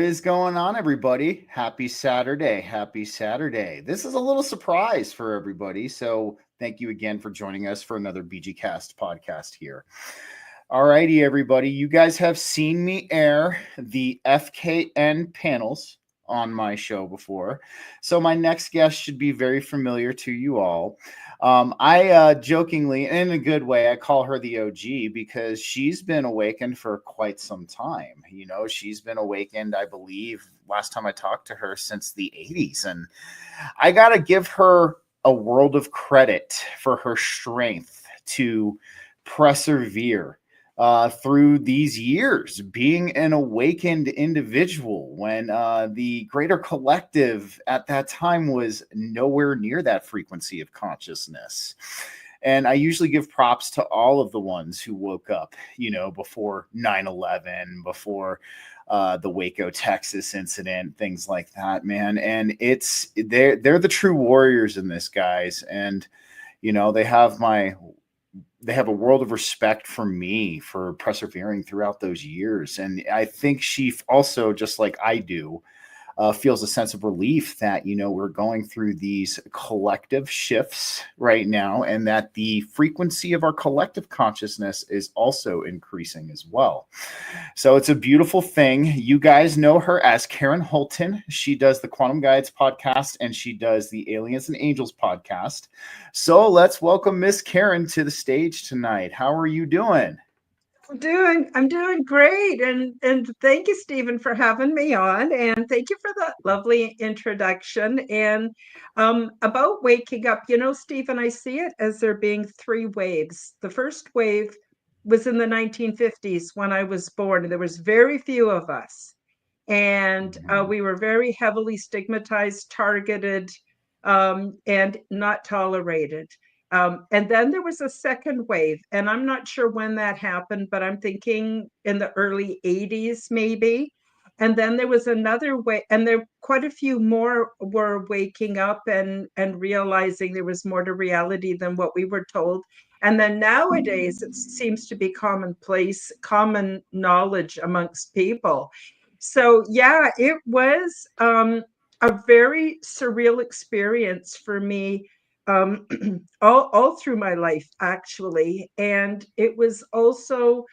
is going on, everybody? Happy Saturday. Happy Saturday. This is a little surprise for everybody. So, thank you again for joining us for another BGcast podcast here. Alrighty, everybody. You guys have seen me air the FKN panels on my show before. So, my next guest should be very familiar to you all. I jokingly, in a good way, I call her the OG because she's been awakened for quite some time. She's been awakened, I believe, last time I talked to her since the 80s. And I got to give her a world of credit for her strength to persevere through these years, being an awakened individual when the greater collective at that time was nowhere near that frequency of consciousness. And I usually give props to all of the ones who woke up, before 9/11, before the Waco, Texas incident, things like that, man. And they're the true warriors in this, guys. And they have a world of respect for me for persevering throughout those years. And I think she also, just like I do, feels a sense of relief that, we're going through these collective shifts right now, and that the frequency of our collective consciousness is also increasing as well. So it's a beautiful thing. You guys know her as Karen Holton. She does the Quantum Guides podcast, and she does the Aliens and Angels podcast. So let's welcome Miss Karen to the stage tonight. How are you doing? I'm doing great, and thank you, Stephen, for having me on, and thank you for that lovely introduction. And about waking up, Stephen, I see it as there being three waves. The first wave was in the 1950s when I was born, and there was very few of us, and we were very heavily stigmatized, targeted, and not tolerated. And then there was a second wave, and I'm not sure when that happened, but I'm thinking in the early 80s, maybe. And then there was another way, and there quite a few more were waking up and realizing there was more to reality than what we were told. And then nowadays, it seems to be commonplace, common knowledge amongst people. So yeah, it was a very surreal experience for me, um, all through my life, actually. And it was also,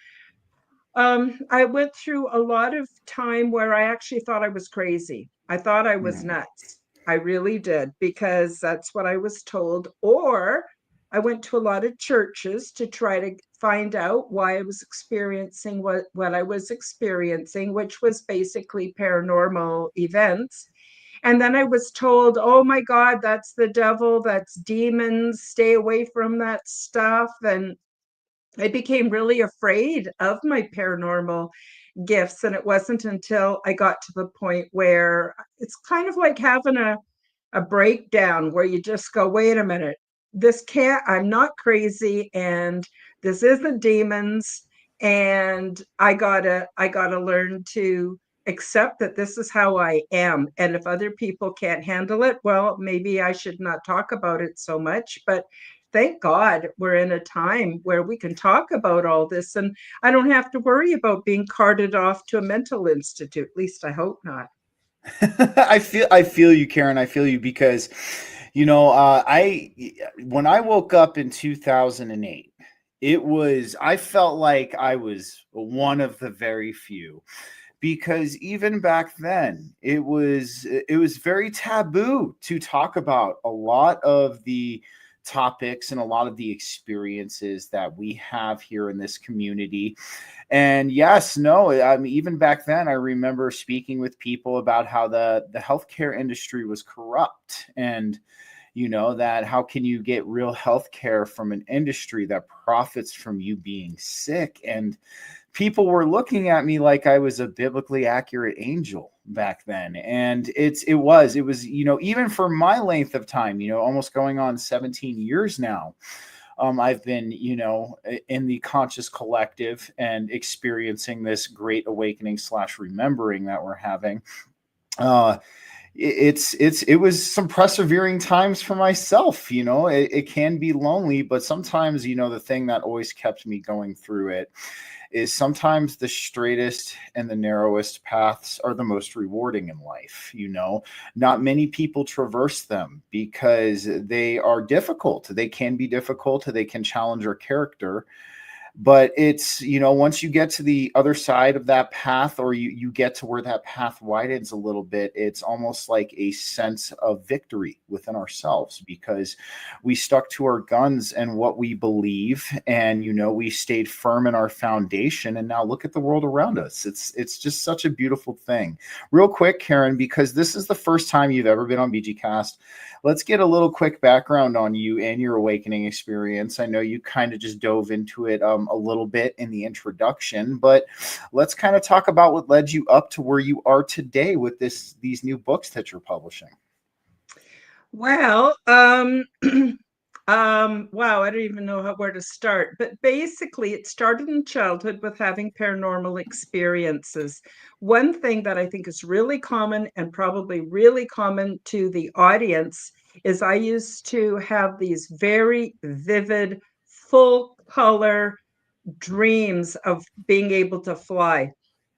I went through a lot of time where I actually thought I was crazy. I thought I was Mm. nuts. I really did, because that's what I was told. Or I went to a lot of churches to try to find out why I was experiencing what I was experiencing, which was basically paranormal events. And then I was told, oh my God, that's the devil, that's demons, stay away from that stuff. And I became really afraid of my paranormal gifts. And it wasn't until I got to the point where it's kind of like having a breakdown where you just go, wait a minute, I'm not crazy, and this isn't demons. And I gotta learn to accept that this is how I am. And if other people can't handle it, well, maybe I should not talk about it so much. But thank God we're in a time where we can talk about all this, and I don't have to worry about being carted off to a mental institute. At least I hope not. I feel you, Karen. I feel you because, I when I woke up in 2008, I felt like I was one of the very few, because even back then it was very taboo to talk about a lot of the topics and a lot of the experiences that we have here in this community. And yes, no, I mean, even back then, I remember speaking with people about how the healthcare industry was corrupt, and that how can you get real healthcare from an industry that profits from you being sick? And people were looking at me like I was a biblically accurate angel back then. And it was, even for my length of time, almost going on 17 years now. I've been, in the conscious collective and experiencing this great awakening / remembering that we're having. Uh, it was some persevering times for myself. It can be lonely, but sometimes, the thing that always kept me going through it is sometimes the straightest and the narrowest paths are the most rewarding in life. Not many people traverse them because they are difficult. They can be difficult. They can challenge our character. But it's, once you get to the other side of that path, or you get to where that path widens a little bit, it's almost like a sense of victory within ourselves, because we stuck to our guns and what we believe, and we stayed firm in our foundation, and now look at the world around us. It's just such a beautiful thing. Real quick, Karen, because this is the first time you've ever been on BGcast, let's get a little quick background on you and your awakening experience. I know you kind of just dove into it a little bit in the introduction, but let's kind of talk about what led you up to where you are today with these new books that you're publishing. Well, wow, I don't even know where to start. But basically, it started in childhood with having paranormal experiences. One thing that I think is really common, and probably really common to the audience, is I used to have these very vivid, full color dreams of being able to fly.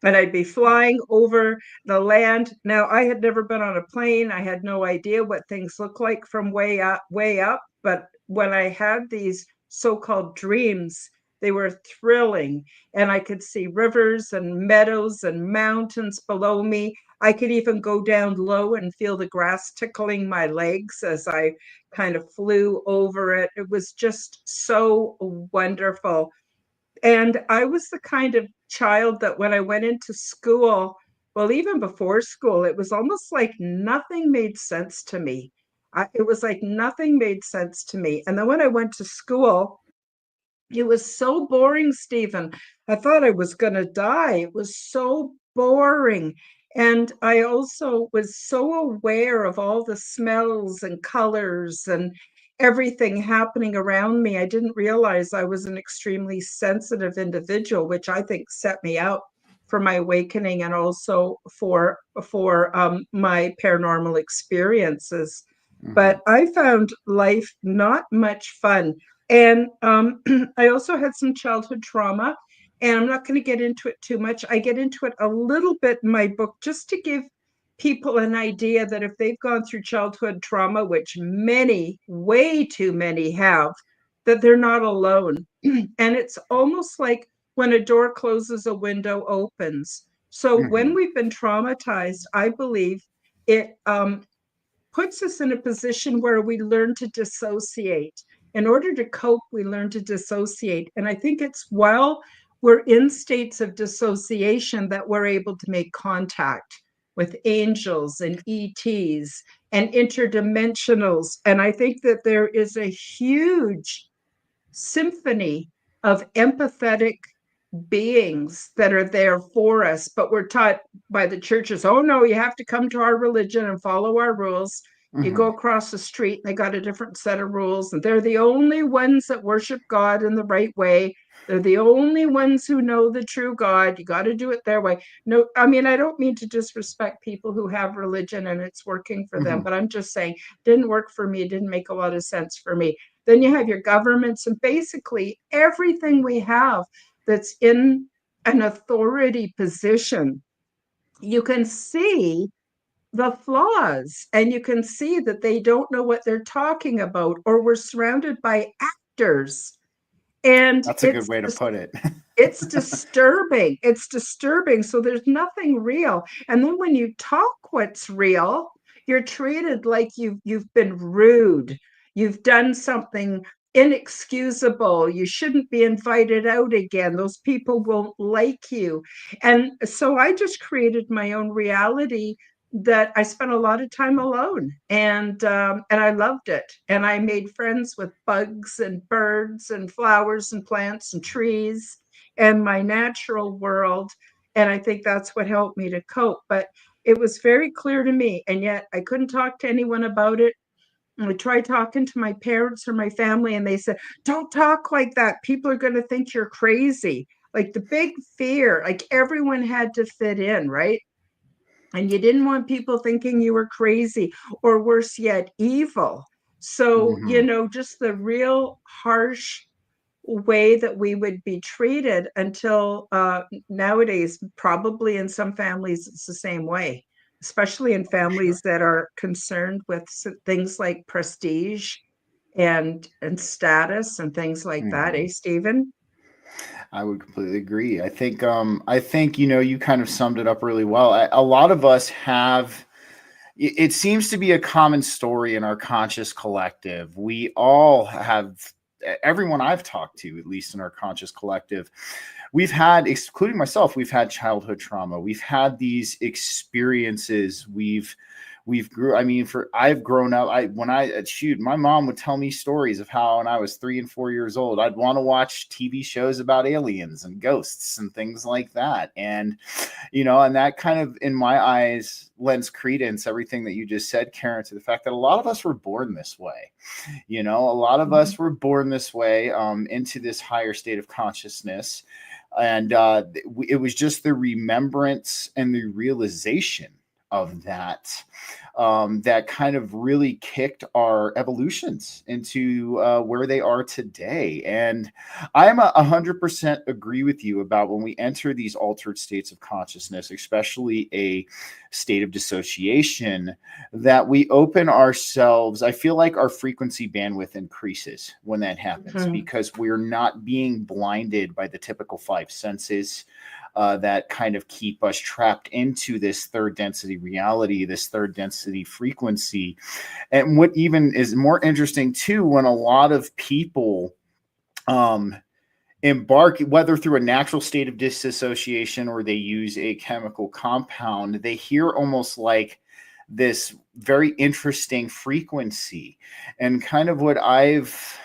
And I'd be flying over the land. Now, I had never been on a plane. I had no idea what things look like from way up, way up. But when I had these so-called dreams, they were thrilling. And I could see rivers and meadows and mountains below me. I could even go down low and feel the grass tickling my legs as I kind of flew over it. It was just so wonderful. And I was the kind of child that when I went into school, well, even before school, it was almost like nothing made sense to me. It was like nothing made sense to me. And then when I went to school, it was so boring, Stephen. I thought I was going to die. It was so boring. And I also was so aware of all the smells and colors and everything happening around me. I didn't realize I was an extremely sensitive individual, which I think set me up for my awakening and also for my paranormal experiences. Mm-hmm. But I found life not much fun. And I also had some childhood trauma, and I'm not going to get into it too much. I get into it a little bit in my book just to give people an idea that if they've gone through childhood trauma, which many, way too many have, that they're not alone. And it's almost like when a door closes, a window opens. So when Mm-hmm. we've been traumatized, I believe it puts us in a position where we learn to dissociate. In order to cope, we learn to dissociate. And I think it's while we're in states of dissociation that we're able to make contact with angels and ETs and interdimensionals. And I think that there is a huge symphony of empathetic beings that are there for us, but we're taught by the churches, oh no, you have to come to our religion and follow our rules. You Mm-hmm. go across the street, they got a different set of rules, and they're the only ones that worship God in the right way. They're the only ones who know the true God. You got to do it their way. No, I mean, I don't mean to disrespect people who have religion and it's working for them, Mm-hmm. but I'm just saying, it didn't work for me. It didn't make a lot of sense for me. Then you have your governments and basically everything we have that's in an authority position. You can see the flaws and you can see that they don't know what they're talking about, or we're surrounded by actors. And That's a good way to put it. it's disturbing. It's disturbing. So there's nothing real. And then when you talk what's real, you're treated like you've been rude. You've done something inexcusable. You shouldn't be invited out again. Those people won't like you. And so I just created my own reality that I spent a lot of time alone, and I loved it. And I made friends with bugs and birds and flowers and plants and trees and my natural world. And I think that's what helped me to cope. But it was very clear to me, and yet I couldn't talk to anyone about it. And I tried talking to my parents or my family, and they said, don't talk like that. People are going to think you're crazy. Like the big fear, like everyone had to fit in, right? and you didn't want people thinking you were crazy, or worse yet, evil. So, Hmm. just the real harsh way that we would be treated until nowadays, probably in some families, it's the same way, especially in families Sure. that are concerned with things like prestige and status and things like that, Hmm. Stephen? I would completely agree. I think you kind of summed it up really well. A lot of us have it seems to be a common story in our conscious collective. We all have, everyone I've talked to, at least in our conscious collective, we've had, including myself, we've had childhood trauma. We've had these experiences. We've grew. I mean, for I've grown up. Shoot, my mom would tell me stories of how when I was 3 and 4 years old, I'd want to watch TV shows about aliens and ghosts and things like that. And that kind of, in my eyes, lends credence everything that you just said, Karen, to the fact that a lot of us were born this way. A lot of Mhm. us were born this way, into this higher state of consciousness. And it was just the remembrance and the realization of that kind of really kicked our evolutions into where they are today. And I'm 100% agree with you about when we enter these altered states of consciousness, especially a state of dissociation, that we open ourselves. I feel like our frequency bandwidth increases when that happens Mhm. because we're not being blinded by the typical five senses. That kind of keep us trapped into this third density reality, this third density frequency. And what even is more interesting too, when a lot of people um, embark, whether through a natural state of disassociation or they use a chemical compound, they hear almost like this very interesting frequency. And kind of what I've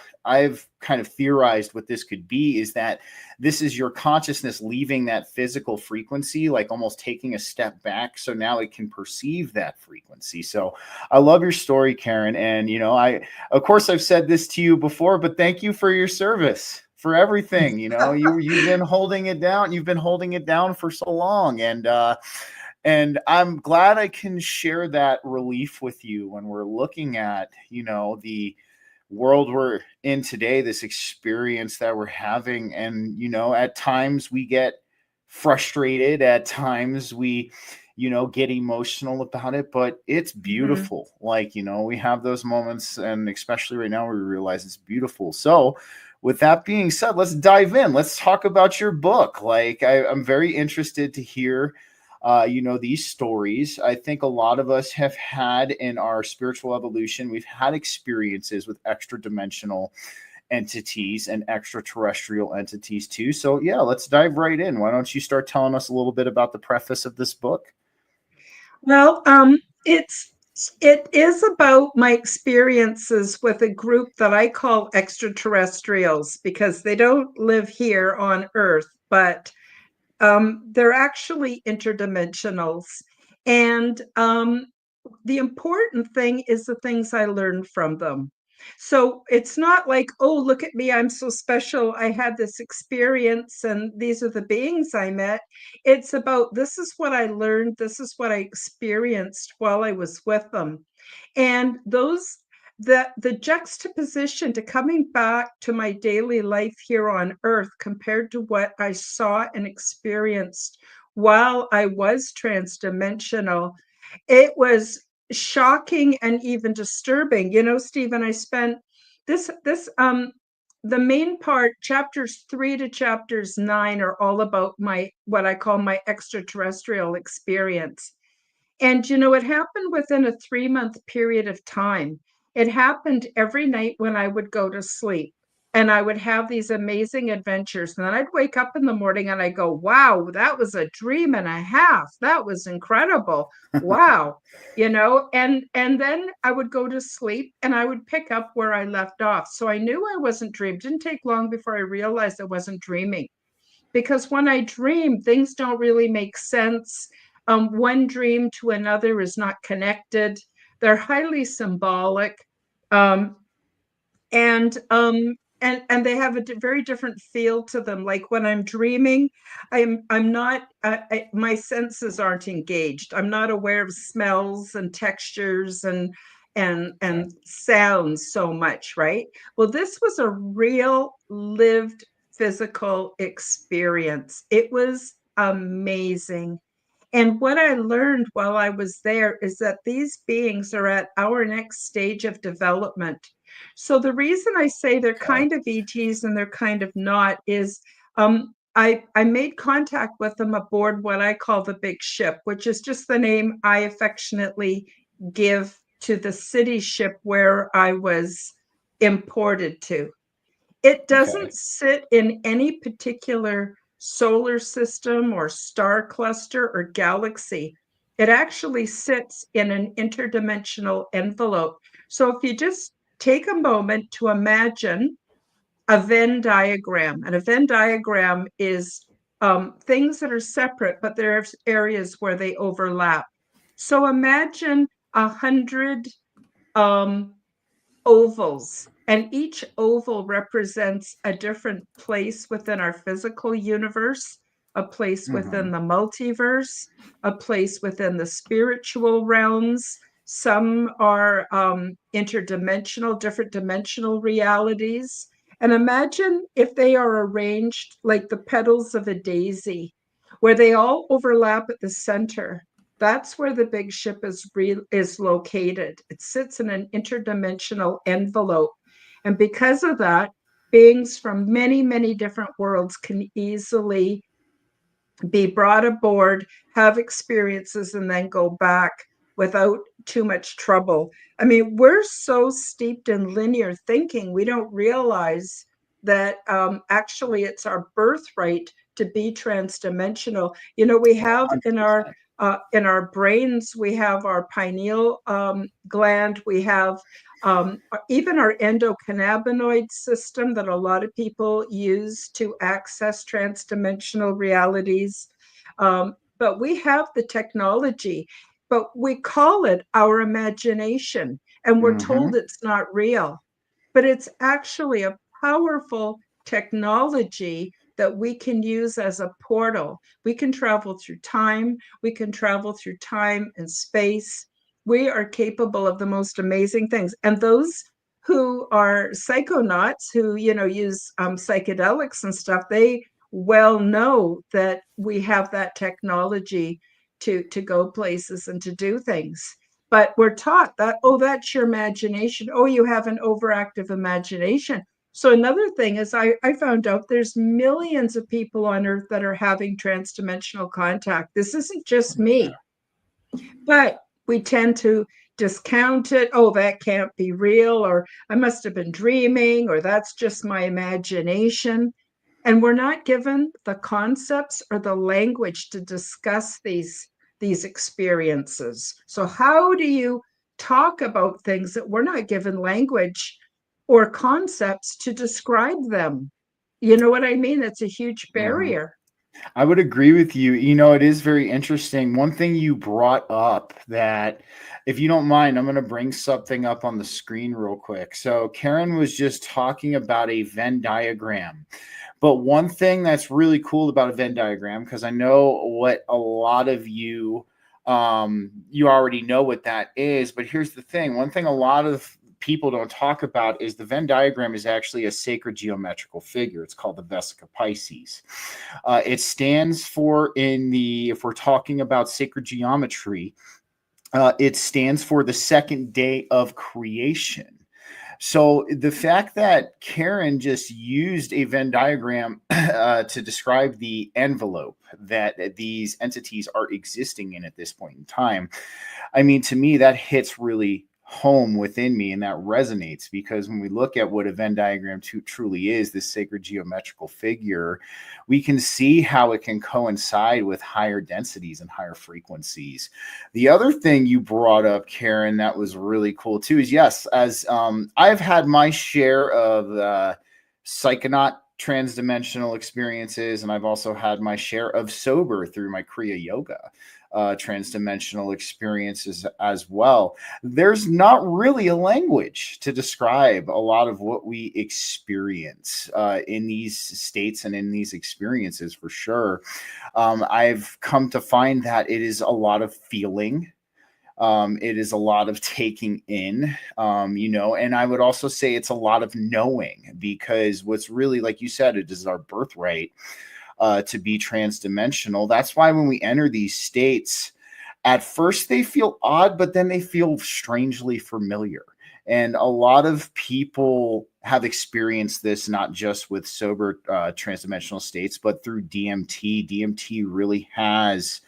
kind of theorized what this could be is that this is your consciousness leaving that physical frequency, like almost taking a step back. So now it can perceive that frequency. So I love your story, Karen. And, of course, I've said this to you before, but thank you for your service, for everything. You've been holding it down. You've been holding it down for so long. And I'm glad I can share that relief with you when we're looking at, the world we're in today, this experience that we're having. And, at times we get frustrated, at times we, get emotional about it, but it's Mhm. beautiful. Like, we have those moments, and especially right now, we realize it's beautiful. So, with that being said, let's dive in. Let's talk about your book. Like, I'm very interested to hear these stories. I think a lot of us have had in our spiritual evolution, we've had experiences with extra dimensional entities and extraterrestrial entities too. So, yeah, let's dive right in. Why don't you start telling us a little bit about the preface of this book? Well, it is about my experiences with a group that I call extraterrestrials because they don't live here on Earth, but they're actually interdimensionals. And the important thing is the things I learned from them. So it's not like, oh, look at me, I'm so special. I had this experience and these are the beings I met. It's about this is what I learned, this is what I experienced while I was with them. And the juxtaposition to coming back to my daily life here on earth compared to what I saw and experienced while I was transdimensional, it was shocking and even disturbing. Stephen, I spent this the main part, chapters 3 to chapters 9, are all about my what I call my extraterrestrial experience. And it happened within a 3-month period of time. It happened every night when I would go to sleep. And I would have these amazing adventures. And then I'd wake up in the morning and I go, wow, that was a dream and a half. That was incredible. Wow. And then I would go to sleep and I would pick up where I left off. So I knew I wasn't dreaming. It didn't take long before I realized I wasn't dreaming, because when I dream, things don't really make sense. One dream to another is not connected. They're highly symbolic. Um, and and they have a very different feel to them. Like when I'm dreaming, I'm not my senses aren't engaged. I'm not aware of smells and textures and sounds so much, right? Well, this was a real lived physical experience. It was amazing. And what I learned while I was there is that these beings are at our next stage of development. So the reason I say they're Okay. kind of ETs and they're kind of not is I made contact with them aboard what I call the big ship, which is just the name I affectionately give to the city ship where I was imported to. It Okay. doesn't sit in any particular solar system or star cluster or galaxy. It actually sits in an interdimensional envelope. So if you just take a moment to imagine a Venn diagram, and a Venn diagram is things that are separate, but there's areas where they overlap. So imagine 100 um, ovals, and each oval represents a different place within our physical universe, a place within Mm-hmm. the multiverse, a place within the spiritual realms. Some are interdimensional, different dimensional realities. And imagine if they are arranged like the petals of a daisy, where they all overlap at the center. That's where the big ship is located. It sits in an interdimensional envelope. And because of that, beings from many, many different worlds can easily be brought aboard, have experiences, and then go back without too much trouble. I mean, we're so steeped in linear thinking, we don't realize that actually it's our birthright to be transdimensional. You know, we have 100%. in our brains, we have our pineal gland, we have even our endocannabinoid system that a lot of people use to access transdimensional realities. But we have the technology, but we call it our imagination, and we're Mm-hmm. told it's not real. But it's actually a powerful technology that we can use as a portal. We can travel through time, we can travel through time and space. We are capable of the most amazing things. And those who are psychonauts, who, you know, use psychedelics and stuff, they well know that we have that technology to go places and to do things. But we're taught that, oh, that's your imagination. Oh, you have an overactive imagination. So another thing is I found out there's millions of people on Earth that are having transdimensional contact. This isn't just Okay. me, but we tend to discount it. Oh, that can't be real, or I must have been dreaming, or that's just my imagination. And we're not given the concepts or the language to discuss these experiences. So how do you talk about things that we're not given language or concepts to describe them? You know what I mean? It's a huge Mm-hmm. barrier. I would agree with you. You know, it is very interesting. One thing you brought up that, if you don't mind, I'm going to bring something up on the screen real quick. So, Karen was just talking about a Venn diagram. But one thing that's really cool about a Venn diagram, because I know what a lot of you already know what that is. But here's the thing: one thing a lot of people don't talk about is the Venn diagram is actually a sacred geometrical figure. It's called the Vesica Pisces. It stands for, if we're talking about sacred geometry, it stands for the second day of creation. So the fact that Karen just used a Venn diagram to describe the envelope that these entities are existing in at this point in time, I mean, to me, that hits really home within me, and that resonates, because when we look at what a Venn diagram truly is, this sacred geometrical figure, we can see how it can coincide with higher densities and higher frequencies. The other thing you brought up, Karen, that was really cool too, is yes, as I've had my share of psychonaut transdimensional experiences, and I've also had my share of sober through my Kriya Yoga transdimensional experiences as well. There's not really a language to describe a lot of what we experience in these states and in these experiences, for sure. I've come to find that it is a lot of feeling. It is a lot of taking in, and I would also say it's a lot of knowing, because what's really, like you said, it is our birthright to be transdimensional. That's why when we enter these states, at first they feel odd, but then they feel strangely familiar. And a lot of people have experienced this, not just with sober transdimensional states, but through DMT. DMT really has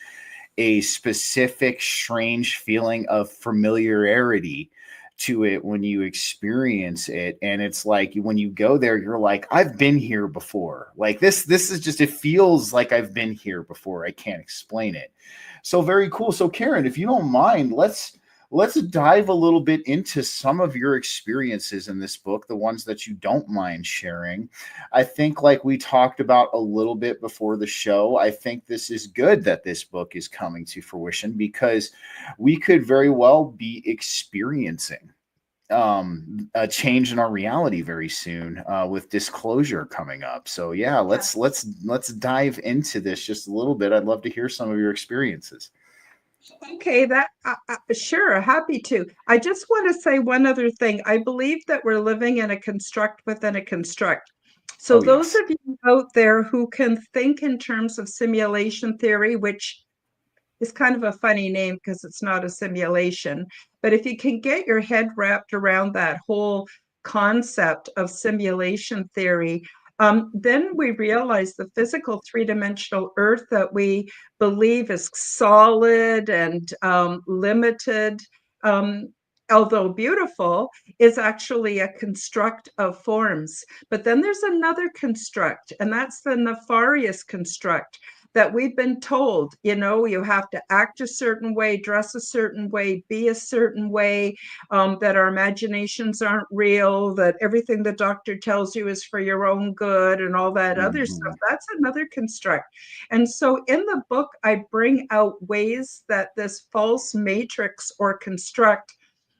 a specific, strange feeling of familiarity to it when you experience it. And it's like when you go there, you're like, I've been here before. Like this is just, it feels like I've been here before. I can't explain it. So very cool. So Karen, if you don't mind, let's dive a little bit into some of your experiences in this book, the ones that you don't mind sharing. I think, like we talked about a little bit before the show, I think this is good that this book is coming to fruition, because we could very well be experiencing a change in our reality very soon with disclosure coming up. So yeah, let's dive into this just a little bit. I'd love to hear some of your experiences. Okay, that sure, happy to. I just want to say one other thing. I believe that we're living in a construct within a construct. So Oh those yes. of you out there who can think in terms of simulation theory, which is kind of a funny name because it's not a simulation, but if you can get your head wrapped around that whole concept of simulation theory, then we realize the physical three-dimensional Earth that we believe is solid and limited, although beautiful, is actually a construct of forms. But then there's another construct, and that's the nefarious construct, that we've been told, you have to act a certain way, dress a certain way, be a certain way, that our imaginations aren't real, that everything the doctor tells you is for your own good, and all that other stuff. That's another construct. And so in the book, I bring out ways that this false matrix or construct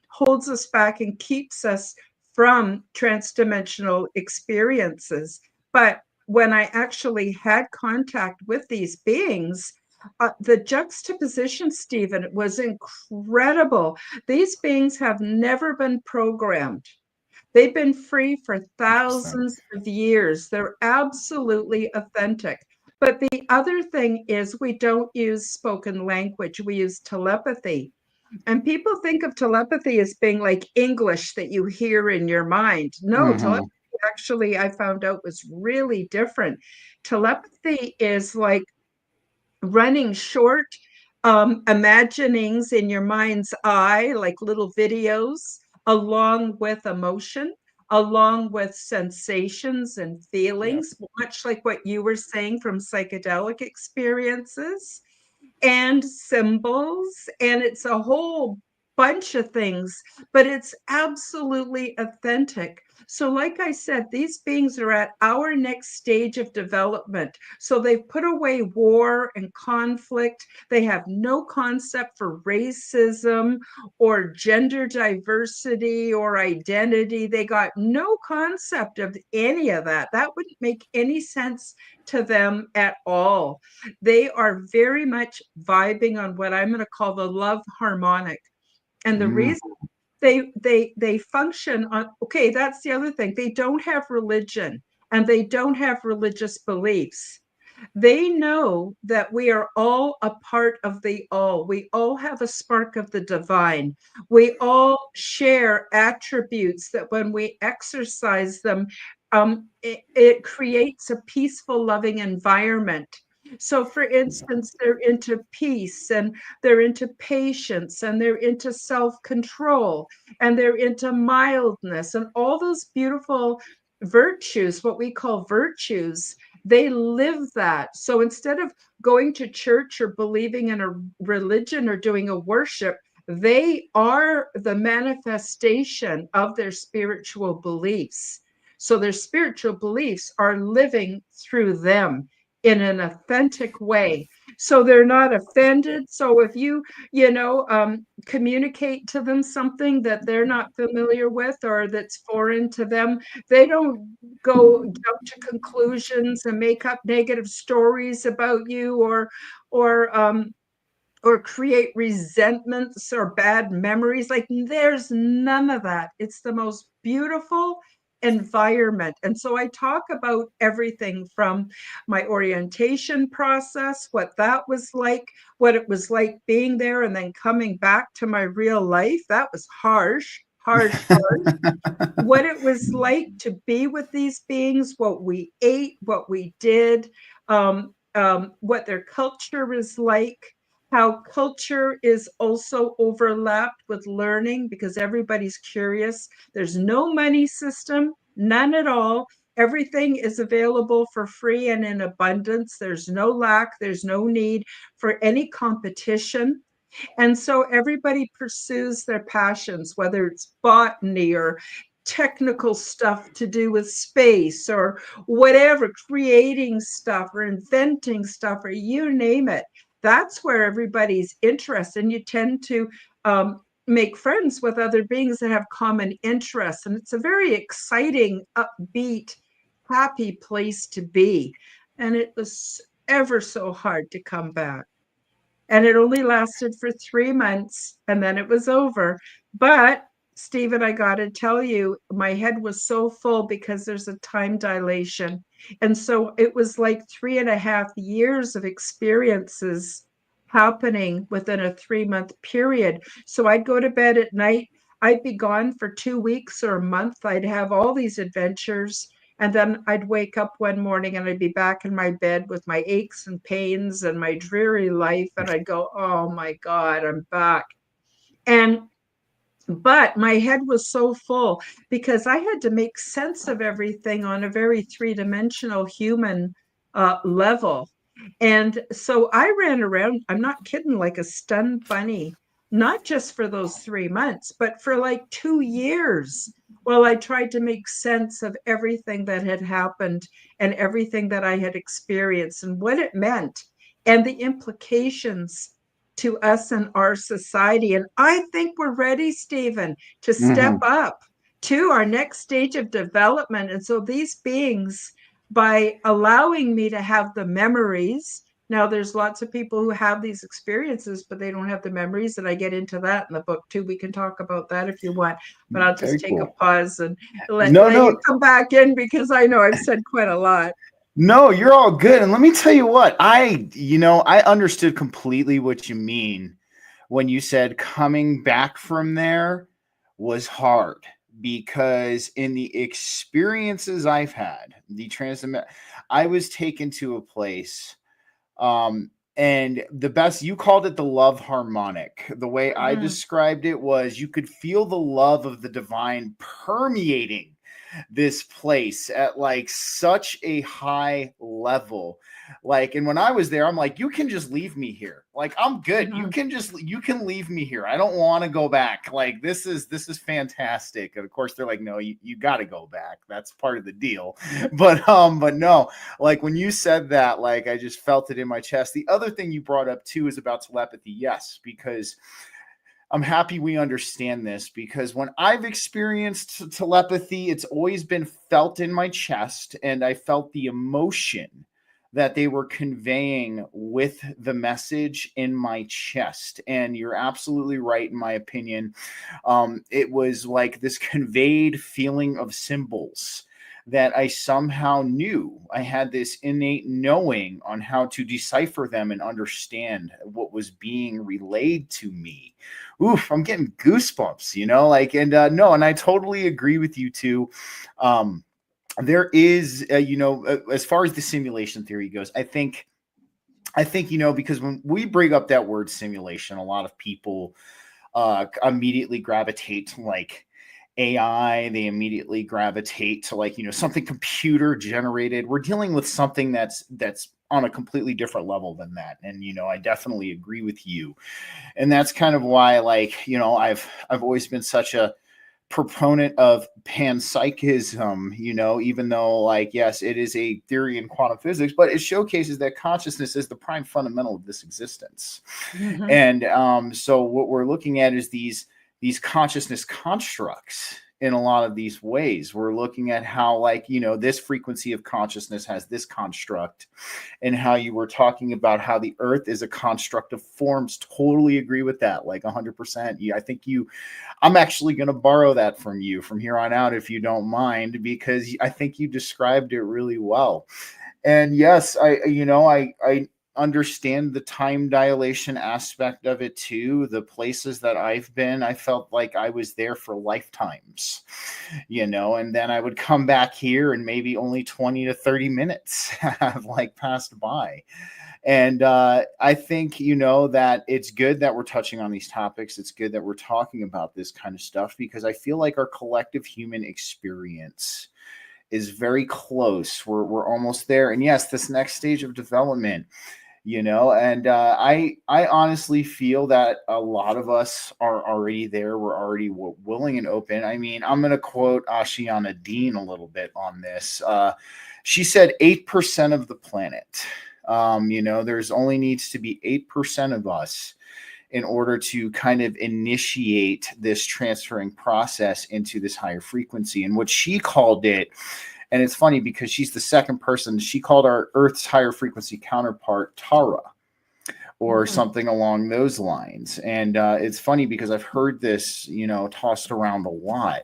holds us back and keeps us from transdimensional experiences. But when I actually had contact with these beings, the juxtaposition, Stephen, was incredible. These beings have never been programmed. They've been free for thousands of years. They're absolutely authentic. But the other thing is, we don't use spoken language, we use telepathy. And people think of telepathy as being like English that you hear in your mind. No, telepathy actually, I found out, was really different. Telepathy is like running short imaginings in your mind's eye, like little videos, along with emotion, along with sensations and Yep. feelings, much like what you were saying from psychedelic experiences, and symbols, and it's a whole bunch of things, but it's absolutely authentic. So like I said, these beings are at our next stage of development. So they've put away war and conflict. They have no concept for racism or gender diversity or identity. They got no concept of any of that. That wouldn't make any sense to them at all. They are very much vibing on what I'm going to call the love harmonic. And the reason they function on, okay, that's the other thing. They don't have religion and they don't have religious beliefs. They know that we are all a part of the all. We all have a spark of the divine. We all share attributes that when we exercise them, it creates a peaceful, loving environment. So, for instance, they're into peace, and they're into patience, and they're into self control, and they're into mildness, and all those beautiful virtues, what we call virtues. They live that. So instead of going to church or believing in a religion or doing a worship, they are the manifestation of their spiritual beliefs. So their spiritual beliefs are living through them in an authentic way. So they're not offended. So if you, communicate to them something that they're not familiar with or that's foreign to them, they don't go jump to conclusions and make up negative stories about you, or or create resentments or bad memories. Like, there's none of that. It's the most beautiful environment. And so I talk about everything from my orientation process, what that was like, what it was like being there, and then coming back to my real life. That was harsh, harsh, harsh. What it was like to be with these beings, what we ate, what we did, what their culture was like, how culture is also overlapped with learning because everybody's curious. There's no money system, none at all. Everything is available for free and in abundance. There's no lack, there's no need for any competition. And so everybody pursues their passions, whether it's botany or technical stuff to do with space or whatever, creating stuff or inventing stuff or you name it. That's where everybody's interested. And you tend to make friends with other beings that have common interests. And it's a very exciting, upbeat, happy place to be. And it was ever so hard to come back. And it only lasted for 3 months and then it was over. But Stephen, I got to tell you, my head was so full because there's a time dilation. And so it was like 3.5 years of experiences happening within a 3-month period. So I'd go to bed at night. I'd be gone for 2 weeks or a month. I'd have all these adventures. And then I'd wake up one morning and I'd be back in my bed with my aches and pains and my dreary life. And I'd go, oh my God, I'm back. And but my head was so full because I had to make sense of everything on a very three-dimensional human level. And so I ran around, I'm not kidding, like a stunned bunny, not just for those 3 months, but for like 2 years. While I tried to make sense of everything that had happened and everything that I had experienced and what it meant and the implications to us and our society. And I think we're ready, Stephen, to step up to our next stage of development. And so these beings, by allowing me to have the memories, now there's lots of people who have these experiences, but they don't have the memories. And I get into that in the book too. We can talk about that if you want, but I'll just take a pause and let you come back in because I know I've said quite a lot. No, you're all good. And let me tell you what, I understood completely what you mean when you said coming back from there was hard, because in the experiences I've had, I was taken to a place, and the best, you called it the love harmonic. The way I described it was you could feel the love of the divine permeating this place at like such a high level. Like, and when I was there, I'm like, you can just leave me here. Like, I'm good. You can leave me here. I don't want to go back. Like, this is fantastic. And of course they're like, no, you got to go back. That's part of the deal. But no, like when you said that, like, I just felt it in my chest. The other thing you brought up too is about telepathy. Yes, because I'm happy we understand this, because when I've experienced telepathy, it's always been felt in my chest, and I felt the emotion that they were conveying with the message in my chest. And you're absolutely right, in my opinion. It was like this conveyed feeling of symbols that I somehow knew. I had this innate knowing on how to decipher them and understand what was being relayed to me. Oof, I'm getting goosebumps, and I totally agree with you too. There is, as far as the simulation theory goes, I think, because when we bring up that word simulation, a lot of people immediately gravitate to like AI. They immediately gravitate to like, something computer generated. We're dealing with something that's on a completely different level than that. And, I definitely agree with you. And that's kind of why, like, I've always been such a proponent of panpsychism, even though, like, yes, it is a theory in quantum physics, but it showcases that consciousness is the prime fundamental of this existence. Mm-hmm. And so what we're looking at is these consciousness constructs in a lot of these ways. We're looking at how, like, this frequency of consciousness has this construct, and how you were talking about how the earth is a construct of forms. Totally agree with that, like 100%. I'm actually going to borrow that from you from here on out, if you don't mind, because I think you described it really well. And yes, I understand the time dilation aspect of it too. The places that I've been, I felt like I was there for lifetimes, and then I would come back here and maybe only 20 to 30 minutes have like passed by. And I think, that it's good that we're touching on these topics. It's good that we're talking about this kind of stuff, because I feel like our collective human experience is very close. We're almost there. And yes, this next stage of development, and I honestly feel that a lot of us are already there. We're already willing and open. I mean, I'm going to quote Ashiana Dean a little bit on this. She said 8% of the planet. There's only needs to be 8% of us in order to kind of initiate this transferring process into this higher frequency. And what she called it, and it's funny because she's the second person, she called our Earth's higher frequency counterpart Tara, or something along those lines. And it's funny because I've heard this, tossed around a lot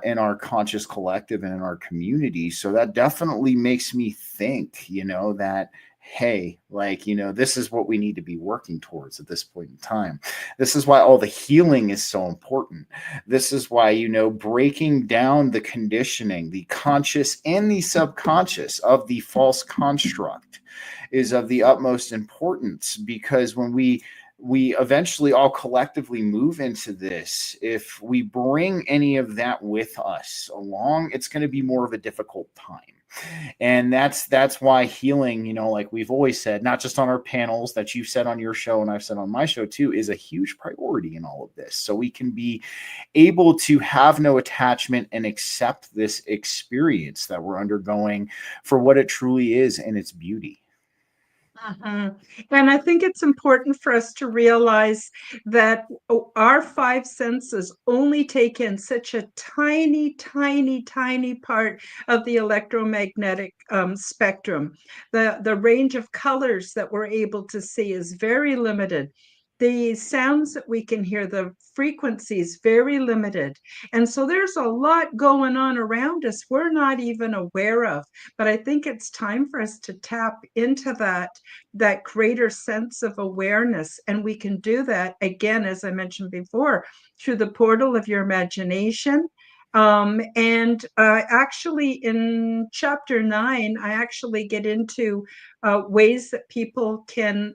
in our conscious collective and in our community. So that definitely makes me think, that, hey, like, this is what we need to be working towards at this point in time. This is why all the healing is so important. This is why, breaking down the conditioning, the conscious and the subconscious of the false construct is of the utmost importance, because when we eventually all collectively move into this, if we bring any of that with us along, it's going to be more of a difficult time. And that's why healing, like we've always said, not just on our panels that you've said on your show and I've said on my show too, is a huge priority in all of this. So we can be able to have no attachment and accept this experience that we're undergoing for what it truly is and its beauty. And I think it's important for us to realize that our five senses only take in such a tiny, tiny, tiny part of the electromagnetic spectrum. The range of colors that we're able to see is very limited. The sounds that we can hear, the frequencies, very limited. And so there's a lot going on around us we're not even aware of. But I think it's time for us to tap into that greater sense of awareness. And we can do that, again, as I mentioned before, through the portal of your imagination. And actually in chapter 9, I actually get into ways that people can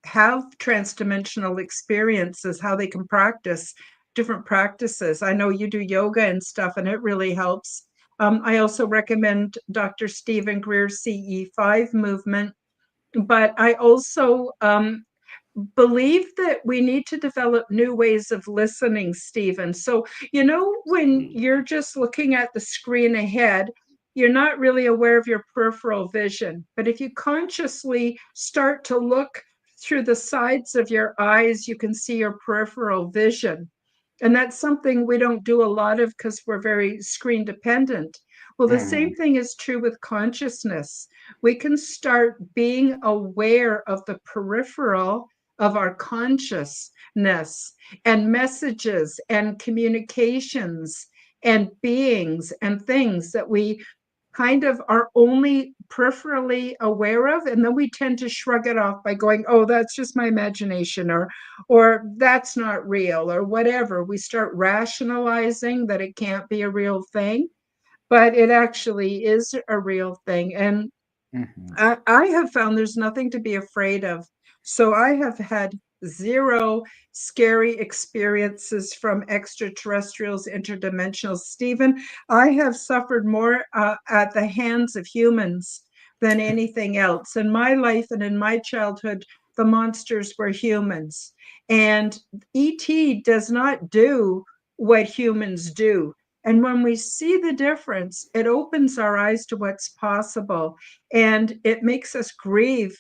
have transdimensional experiences, how they can practice different practices. I know you do yoga and stuff, and it really helps. I also recommend Dr. Stephen Greer's CE5 movement, but I also believe that we need to develop new ways of listening, Stephen. So, when you're just looking at the screen ahead, you're not really aware of your peripheral vision. But if you consciously start to look through the sides of your eyes, you can see your peripheral vision. And that's something we don't do a lot of because we're very screen dependent. Well, the same thing is true with consciousness. We can start being aware of the peripheral of our consciousness and messages and communications and beings and things that we kind of are only peripherally aware of, and then we tend to shrug it off by going, oh, that's just my imagination, or that's not real, or whatever. We start rationalizing that it can't be a real thing, but it actually is a real thing. And I have found there's nothing to be afraid of. So I have had zero scary experiences from extraterrestrials, interdimensionals. Stephen, I have suffered more at the hands of humans than anything else. In my life and in my childhood, the monsters were humans. And ET does not do what humans do. And when we see the difference, it opens our eyes to what's possible. And it makes us grieve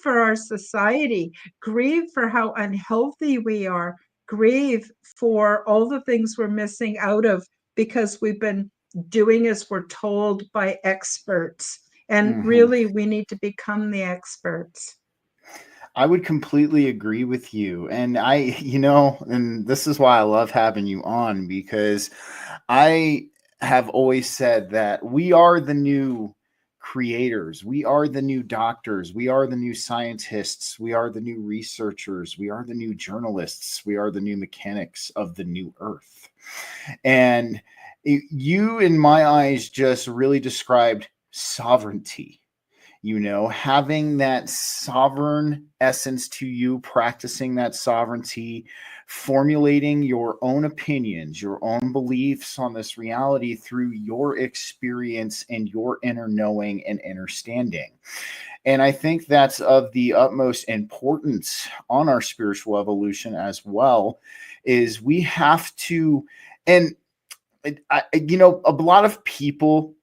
for our society, grieve for how unhealthy we are, grieve for all the things we're missing out of because we've been doing as we're told by experts. And Mhm. really, we need to become the experts. I would completely agree with you. And and this is why I love having you on, because I have always said that we are the new creators. We are the new doctors. We are the new scientists. We are the new researchers. We are the new journalists. We are the new mechanics of the new earth. And you, in my eyes, just really described sovereignty, having that sovereign essence to you, practicing that sovereignty, formulating your own opinions, your own beliefs on this reality through your experience and your inner knowing and understanding. And I think that's of the utmost importance on our spiritual evolution as well, is we have to, and a lot of people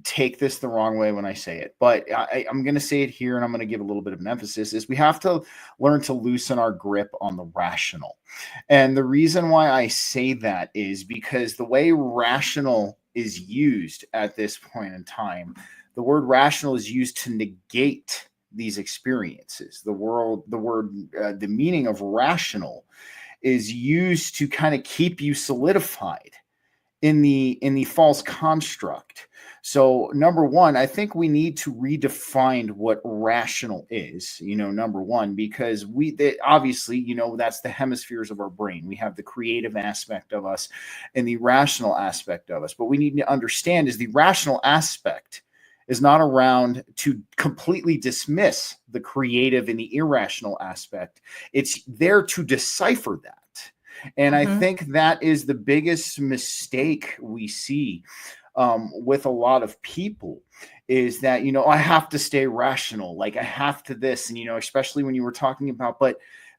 take this the wrong way when I say it, but I'm going to say it here, and I'm going to give a little bit of an emphasis, is we have to learn to loosen our grip on the rational. And the reason why I say that is because the way rational is used at this point in time, the word rational is used to negate these experiences. The meaning of rational is used to kind of keep you solidified in the false construct. So number one, I think we need to redefine what rational is, number one, because obviously, that's the hemispheres of our brain. We have the creative aspect of us and the rational aspect of us. But we need to understand is the rational aspect is not around to completely dismiss the creative and the irrational aspect. It's there to decipher that. And I think that is the biggest mistake we see with a lot of people, is that, I have to stay rational. Like I have to this, and, especially when you were talking about, but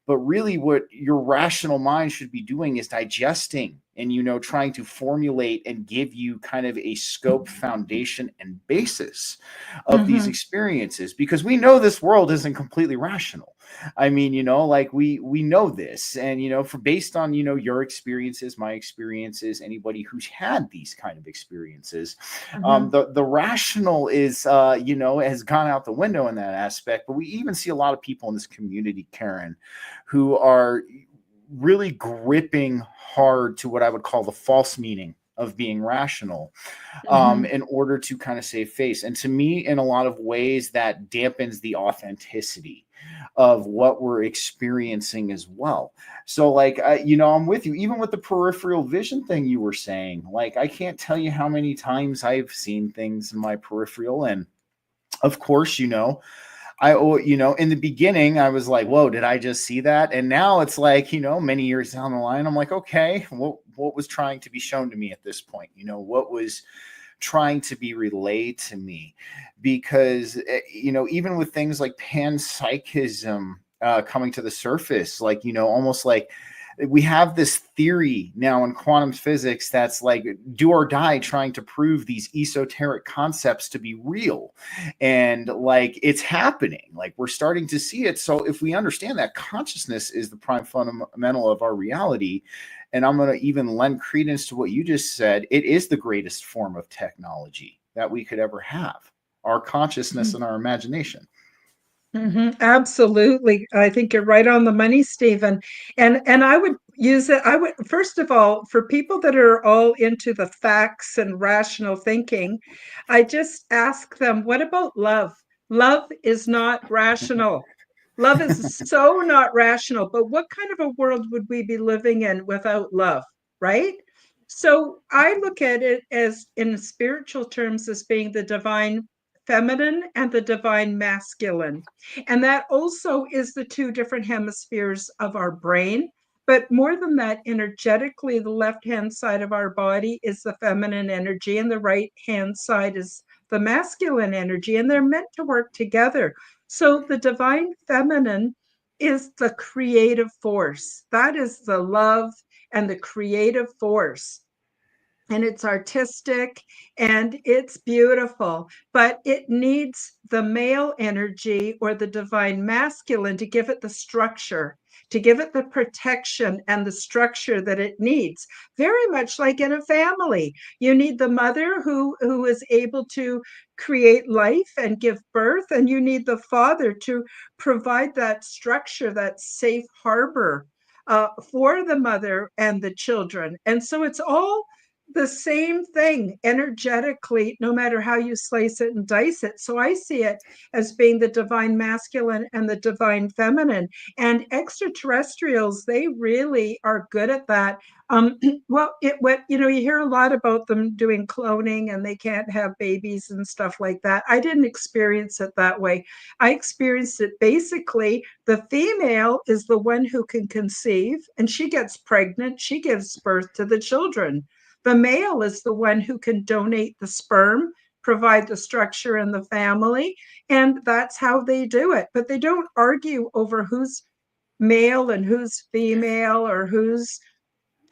really what your rational mind should be doing is digesting and, trying to formulate and give you kind of a scope, foundation, and basis of these experiences, because we know this world isn't completely rational. I mean, like we know this, and for based on your experiences, my experiences, anybody who's had these kind of experiences, the rational is has gone out the window in that aspect. But we even see a lot of people in this community, Karen, who are really gripping hard to what I would call the false meaning of being rational, in order to kind of save face. And to me, in a lot of ways, that dampens the authenticity of what we're experiencing as well. So like, I'm with you, even with the peripheral vision thing you were saying. Like, I can't tell you how many times I've seen things in my peripheral. And of course, in the beginning, I was like, whoa, did I just see that? And now it's like, many years down the line, I'm like, okay, what was trying to be shown to me at this point? What was trying to be relayed to me? Because, even with things like panpsychism coming to the surface, like, almost like we have this theory now in quantum physics that's like do or die, trying to prove these esoteric concepts to be real. And like it's happening, like we're starting to see it. So if we understand that consciousness is the prime fundamental of our reality, and I'm going to even lend credence to what you just said, it is the greatest form of technology that we could ever have, our consciousness and our imagination. Absolutely. I think you're right on the money, Stephen. And I would use it. I would, first of all, for people that are all into the facts and rational thinking, I just ask them, what about love? Love is not rational. Love is so not rational. But what kind of a world would we be living in without love, right? So I look at it as, in spiritual terms, as being the divine feminine and the divine masculine. And that also is the two different hemispheres of our brain. But more than that, energetically, the left-hand side of our body is the feminine energy, and the right-hand side is the masculine energy, and they're meant to work together. So the divine feminine is the creative force. That is the love and the creative force, and it's artistic and it's beautiful, but it needs the male energy or the divine masculine to give it the structure, to give it the protection and the structure that it needs. Very much like in a family, you need the mother who is able to create life and give birth, and you need the father to provide that structure, that safe harbor for the mother and the children. And so it's all the same thing energetically, no matter how you slice it and dice it. So I see it as being the divine masculine and the divine feminine. And extraterrestrials, they really are good at that. Well, you hear a lot about them doing cloning and they can't have babies and stuff like that. I didn't experience it that way. I experienced it basically, the female is the one who can conceive and she gets pregnant, she gives birth to the children. The male is the one who can donate the sperm, provide the structure in the family, and that's how they do it. But they don't argue over who's male and who's female or who's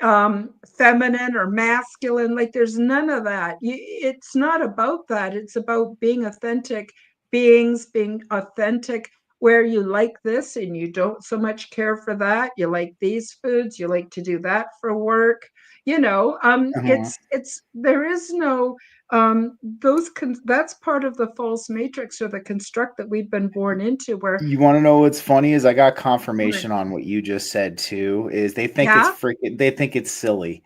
feminine or masculine. Like there's none of that. It's not about that. It's about being authentic beings, being authentic where you like this and you don't so much care for that. You like these foods, you like to do that for work. Uh-huh. It's there is no that's part of the false matrix or the construct that we've been born into where You want to know what's funny is I got confirmation on what you just said too. Is yeah, they think it's silly.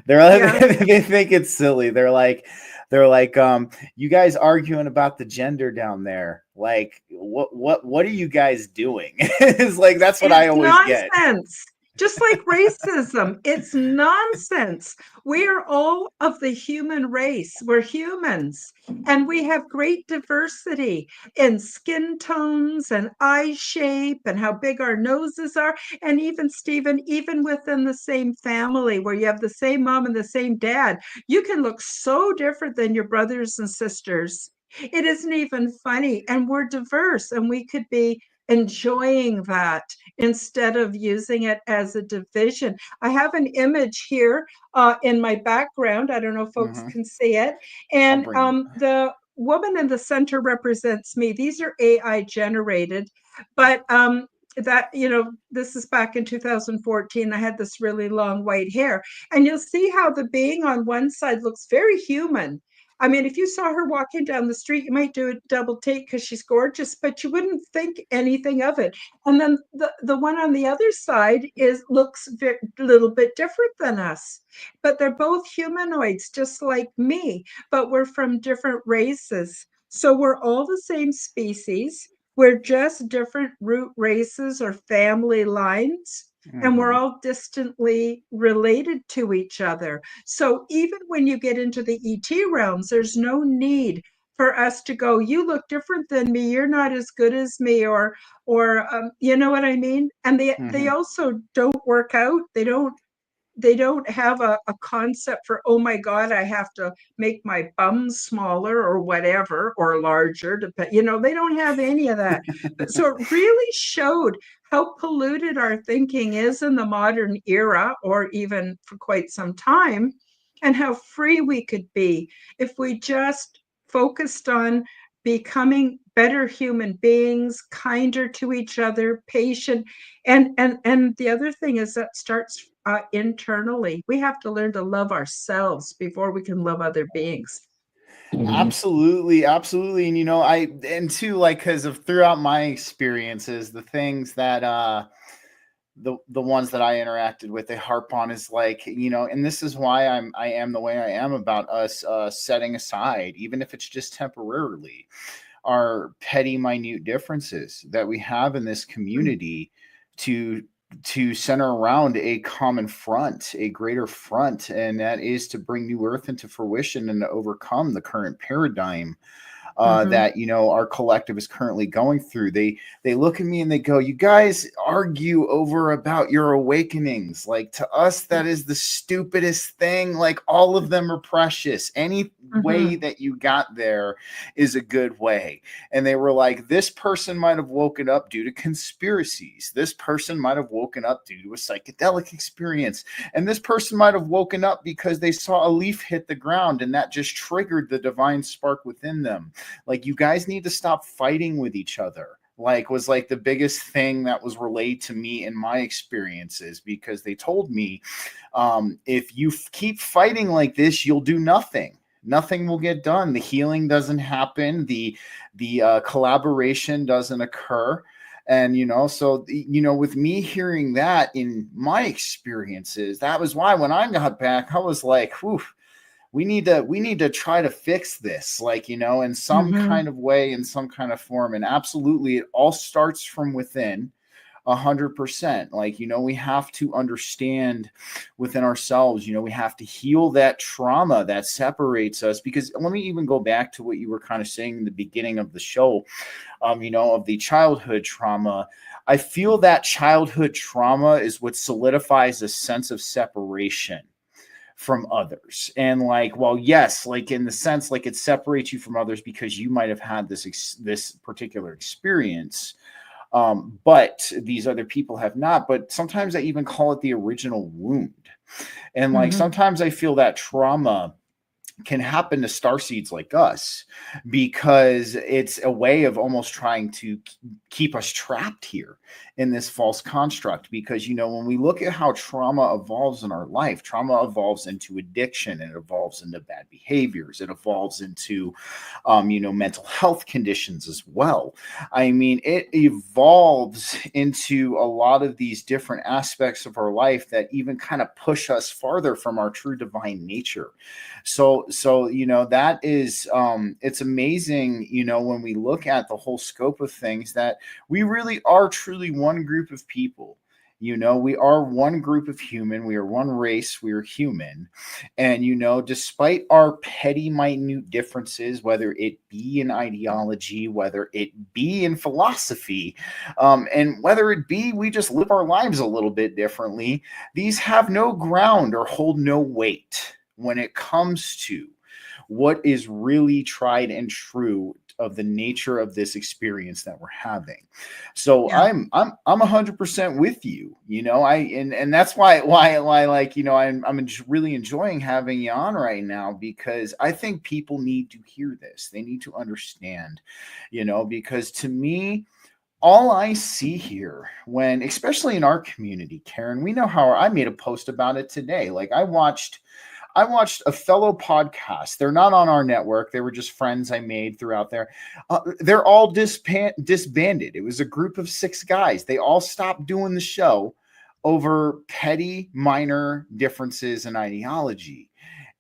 They're like, yeah. they think it's silly. They're like, you guys arguing about the gender down there. Like, what are you guys doing? It's like that's what I It's always get. nonsense. Just like racism, it's nonsense. We are all of the human race. We're humans, and we have great diversity in skin tones and eye shape and how big our noses are. And even, Stephen, even within the same family where you have the same mom and the same dad, you can look so different than your brothers and sisters. It isn't even funny. And we're diverse, and we could be enjoying that instead of using it as a division. I have an image here in my background. I don't know if folks Hmm. can see it. I'll And bring it. the woman in the center represents me. These are AI generated, but this is back in 2014. I had this really long white hair. And you'll see how the being on one side looks very human. I mean, if you saw her walking down the street, you might do a double take because she's gorgeous, but you wouldn't think anything of it. And then the one on the other side looks a little bit different than us, but they're both humanoids, just like me, but we're from different races. So we're all the same species. We're just different root races or family lines, and we're Hmm. all distantly related to each other. So even when you get into the ET realms, there's no need for us to go, you look different than me, you're not as good as me, or you know what I mean? And they Hmm. also don't work out. They don't have a concept for, oh my God, I have to make my bum smaller or whatever, or larger. They don't have any of that. So it really showed how polluted our thinking is in the modern era, or even for quite some time, and how free we could be if we just focused on becoming better human beings, kinder to each other, patient. And the other thing is that starts internally. We have to learn to love ourselves before we can love other beings. Absolutely, absolutely. And and too, like, because of throughout my experiences, the things that the ones that I interacted with, they harp on is like, and this is why I am the way I am about us setting aside, even if it's just temporarily, our petty, minute differences that we have in this community to center around a common front, a greater front, and that is to bring new earth into fruition and to overcome the current paradigm Mm-hmm. that our collective is currently going through. They look at me and they go, "You guys argue over about your awakenings. Like, to us, that is the stupidest thing. Like, all of them are precious. Any way Mm-hmm. that you got there is a good way." And they were like, "This person might have woken up due to conspiracies. This person might have woken up due to a psychedelic experience. And this person might have woken up because they saw a leaf hit the ground and that just triggered the divine spark within them. Like, you guys need to stop fighting with each other." Like, was like the biggest thing that was relayed to me in my experiences, because they told me, if you keep fighting like this, you'll do nothing. Nothing will get done. The healing doesn't happen. The collaboration doesn't occur. And so with me hearing that in my experiences, that was why when I got back, I was like, whew, we need to try to fix this, like, in some Mm-hmm. kind of way, in some kind of form. And absolutely, it all starts from within. 100%. Like, we have to understand within ourselves, we have to heal that trauma that separates us. Because let me even go back to what you were kind of saying in the beginning of the show, of the childhood trauma. I feel that childhood trauma is what solidifies a sense of separation from others. And like, well, yes, like, in the sense, like, it separates you from others because you might have had this particular experience, but these other people have not. But sometimes I even call it the original wound. And like, Mm-hmm. sometimes I feel that trauma can happen to starseeds like us, because it's a way of almost trying to keep us trapped here in this false construct. Because when we look at how trauma evolves in our life, trauma evolves into addiction, it evolves into bad behaviors, it evolves into mental health conditions as well. I mean, it evolves into a lot of these different aspects of our life that even kind of push us farther from our true divine nature. So that is, it's amazing, when we look at the whole scope of things, that we really are truly one group of people. We are one group of human, we are one race, we are human. And despite our petty minute differences, whether it be in ideology, whether it be in philosophy, and whether it be we just live our lives a little bit differently, these have no ground or hold no weight when it comes to what is really tried and true of the nature of this experience that we're having. So Yeah. I'm 100% with you. And that's why like, I'm really enjoying having you on right now, because I think people need to hear this. They need to understand, because to me, all I see here, when, especially in our community, Karen, we know how I made a post about it today. Like, I watched a fellow podcast. They're not on our network. They were just friends I made throughout there. They're all disbanded. It was a group of 6 guys. They all stopped doing the show over petty, minor differences in ideology.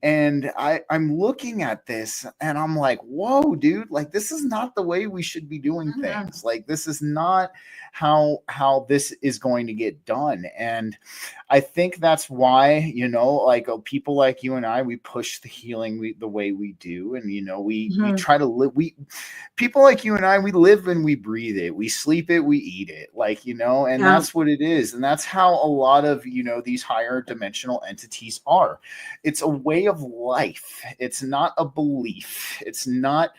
And I'm looking at this and I'm like, whoa, dude, like, this is not the way we should be doing Mm-hmm. things. Like, this is not how this is going to get done. And I think that's why, like, people like you and I, we push the healing the way we do. And, we Mm-hmm. try to live. People like you and I, we live and we breathe it. We sleep it, we eat it. Like, and Yeah. that's what it is. And that's how a lot of, these higher dimensional entities are. It's a way of life. It's not a belief. It's not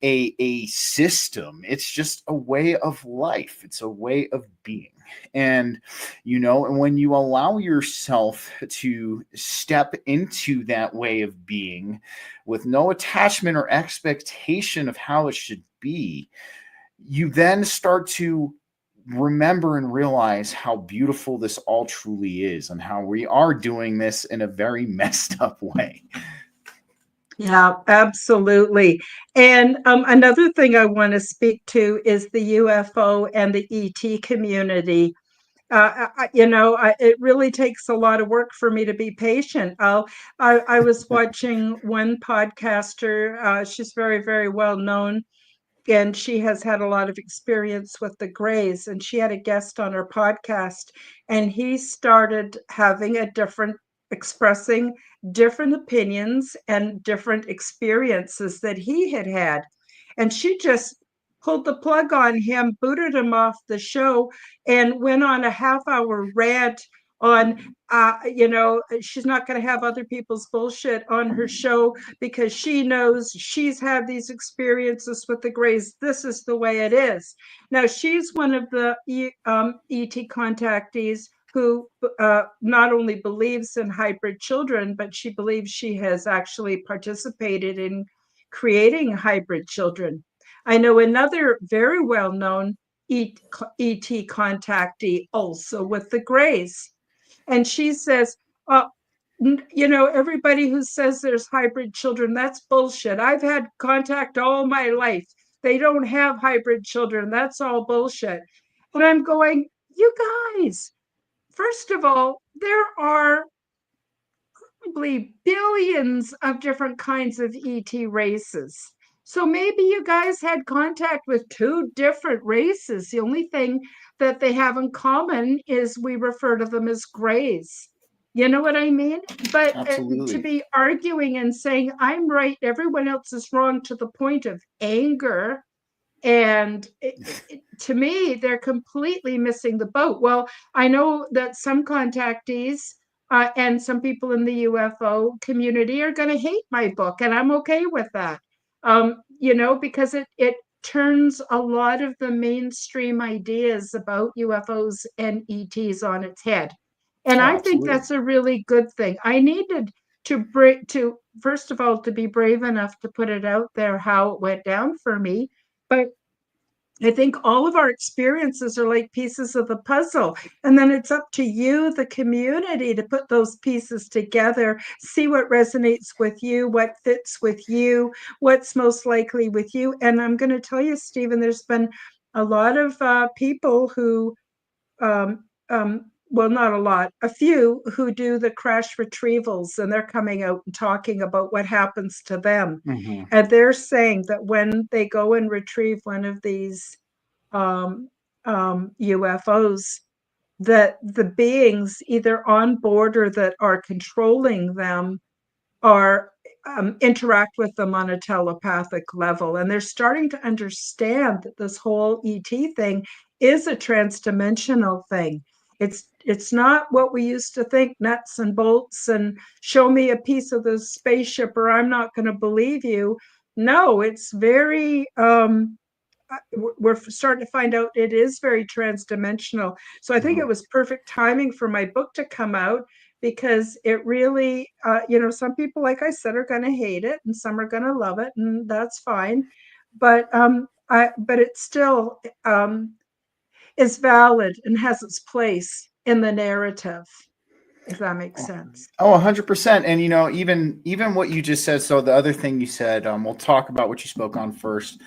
a system. It's just a way of life. It's a way of being. And and when you allow yourself to step into that way of being with no attachment or expectation of how it should be, you then start to remember and realize how beautiful this all truly is, and how we are doing this in a very messed up way. Yeah, absolutely. And another thing I want to speak to is the UFO and the ET community. It really takes a lot of work for me to be patient. I was watching one podcaster. She's very, very well known, and she has had a lot of experience with the Greys. And she had a guest on her podcast, and he started having a different, expressing different opinions and different experiences that he had had. and she just pulled the plug on him, booted him off the show, and went on a half-hour rant on she's not going to have other people's bullshit on her show because she knows she's had these experiences with the Greys. This is the way it is. Now, she's one of the ET contactees who not only believes in hybrid children, but she believes she has actually participated in creating hybrid children. I know another very well-known ET contactee also with the Greys. And she says, everybody who says there's hybrid children, that's bullshit. I've had contact all my life. They don't have hybrid children. That's all bullshit. And I'm going, you guys, first of all, there are probably billions of different kinds of ET races. So maybe you guys had contact with two different races. The only thing that they have in common is we refer to them as Greys. You know what I mean? But to be arguing and saying, I'm right, everyone else is wrong, to the point of anger. And to me, they're completely missing the boat. Well, I know that some contactees and some people in the UFO community are going to hate my book, and I'm okay with that. Because it turns a lot of the mainstream ideas about UFOs and ETs on its head. And I think that's a really good thing. I needed to first of all, to be brave enough to put it out there how it went down for me. But I think all of our experiences are like pieces of the puzzle. And then it's up to you, the community, to put those pieces together, see what resonates with you, what fits with you, what's most likely with you. And I'm going to tell you, Stephen, there's been a lot of people who, well, not a lot, a few who do the crash retrievals, and they're coming out and talking about what happens to them. Mm-hmm. And they're saying that when they go and retrieve one of these UFOs, that the beings either on board or that are controlling them are interact with them on a telepathic level. And they're starting to understand that this whole ET thing is a transdimensional thing. It's not what we used to think, nuts and bolts and show me a piece of the spaceship or I'm not going to believe you. No, it's very we're starting to find out it is very transdimensional. So I think it was perfect timing for my book to come out, because it really, some people, like I said, are going to hate it and some are going to love it, and that's fine. But it still is valid and has its place in the narrative, if that makes sense. Oh, 100%. And, even what you just said. So the other thing you said, we'll talk about what you spoke on first.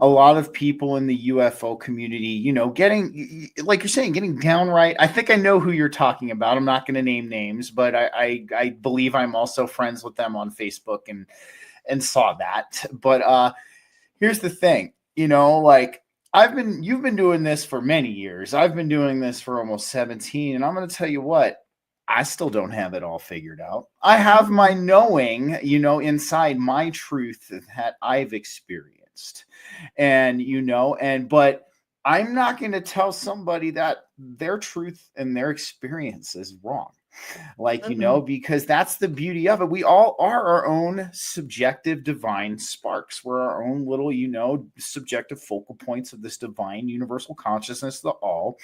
A lot of people in the UFO community, getting, like you're saying, getting downright. I think I know who you're talking about. I'm not going to name names, but I believe I'm also friends with them on Facebook and saw that. But here's the thing, you've been doing this for many years. I've been doing this for almost 17. And I'm going to tell you what, I still don't have it all figured out. I have my knowing, inside my truth that I've experienced. And, but I'm not going to tell somebody that their truth and their experience is wrong. Because that's the beauty of it. We all are our own subjective divine sparks. We're our own little, subjective focal points of this divine universal consciousness, the all.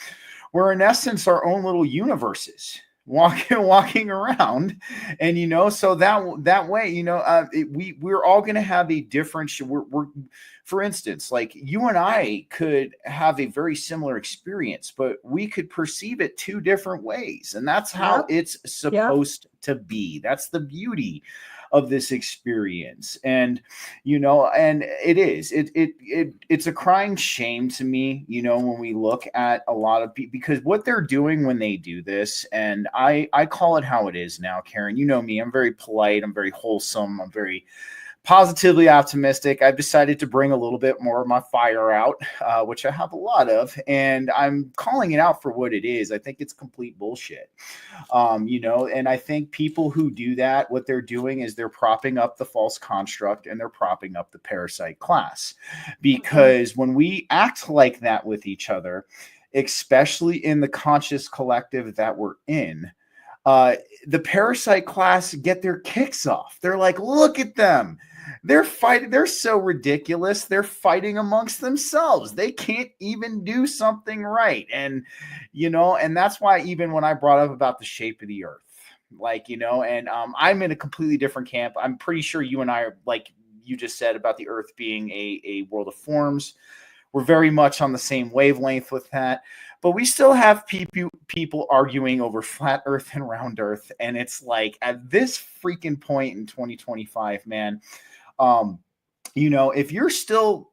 We're in essence our own little universes walking around. And so that way, we're all going to have a different, we're for instance, like you and I could have a very similar experience, but we could perceive it two different ways, and that's how it's supposed to be. That's the beauty of this experience. And and it's a crying shame to me, when we look at a lot of people, because what they're doing when they do this, and I call it how it is now, Karen. You know me, I'm very polite, I'm very wholesome, I'm very positively optimistic. I've decided to bring a little bit more of my fire out, which I have a lot of, and I'm calling it out for what it is. I think it's complete bullshit. And I think people who do that, what they're doing is they're propping up the false construct and they're propping up the parasite class. Because when we act like that with each other, especially in the conscious collective that we're in, the parasite class get their kicks off. They're like, look at them. They're fighting. They're so ridiculous. They're fighting amongst themselves. They can't even do something right. And that's why even when I brought up about the shape of the earth, I'm in a completely different camp. I'm pretty sure you and I are, like you just said, about the earth being a world of forms. We're very much on the same wavelength with that. But we still have people arguing over flat earth and round earth. And it's like, at this freaking point in 2025, man, if you're still,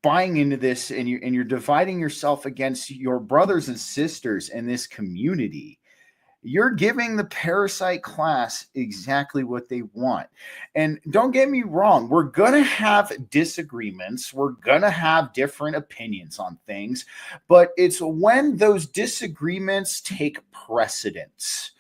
buying into this and you're dividing yourself against your brothers and sisters in this community, you're giving the parasite class exactly what they want. And don't get me wrong, we're going to have disagreements. We're going to have different opinions on things. But it's when those disagreements take precedence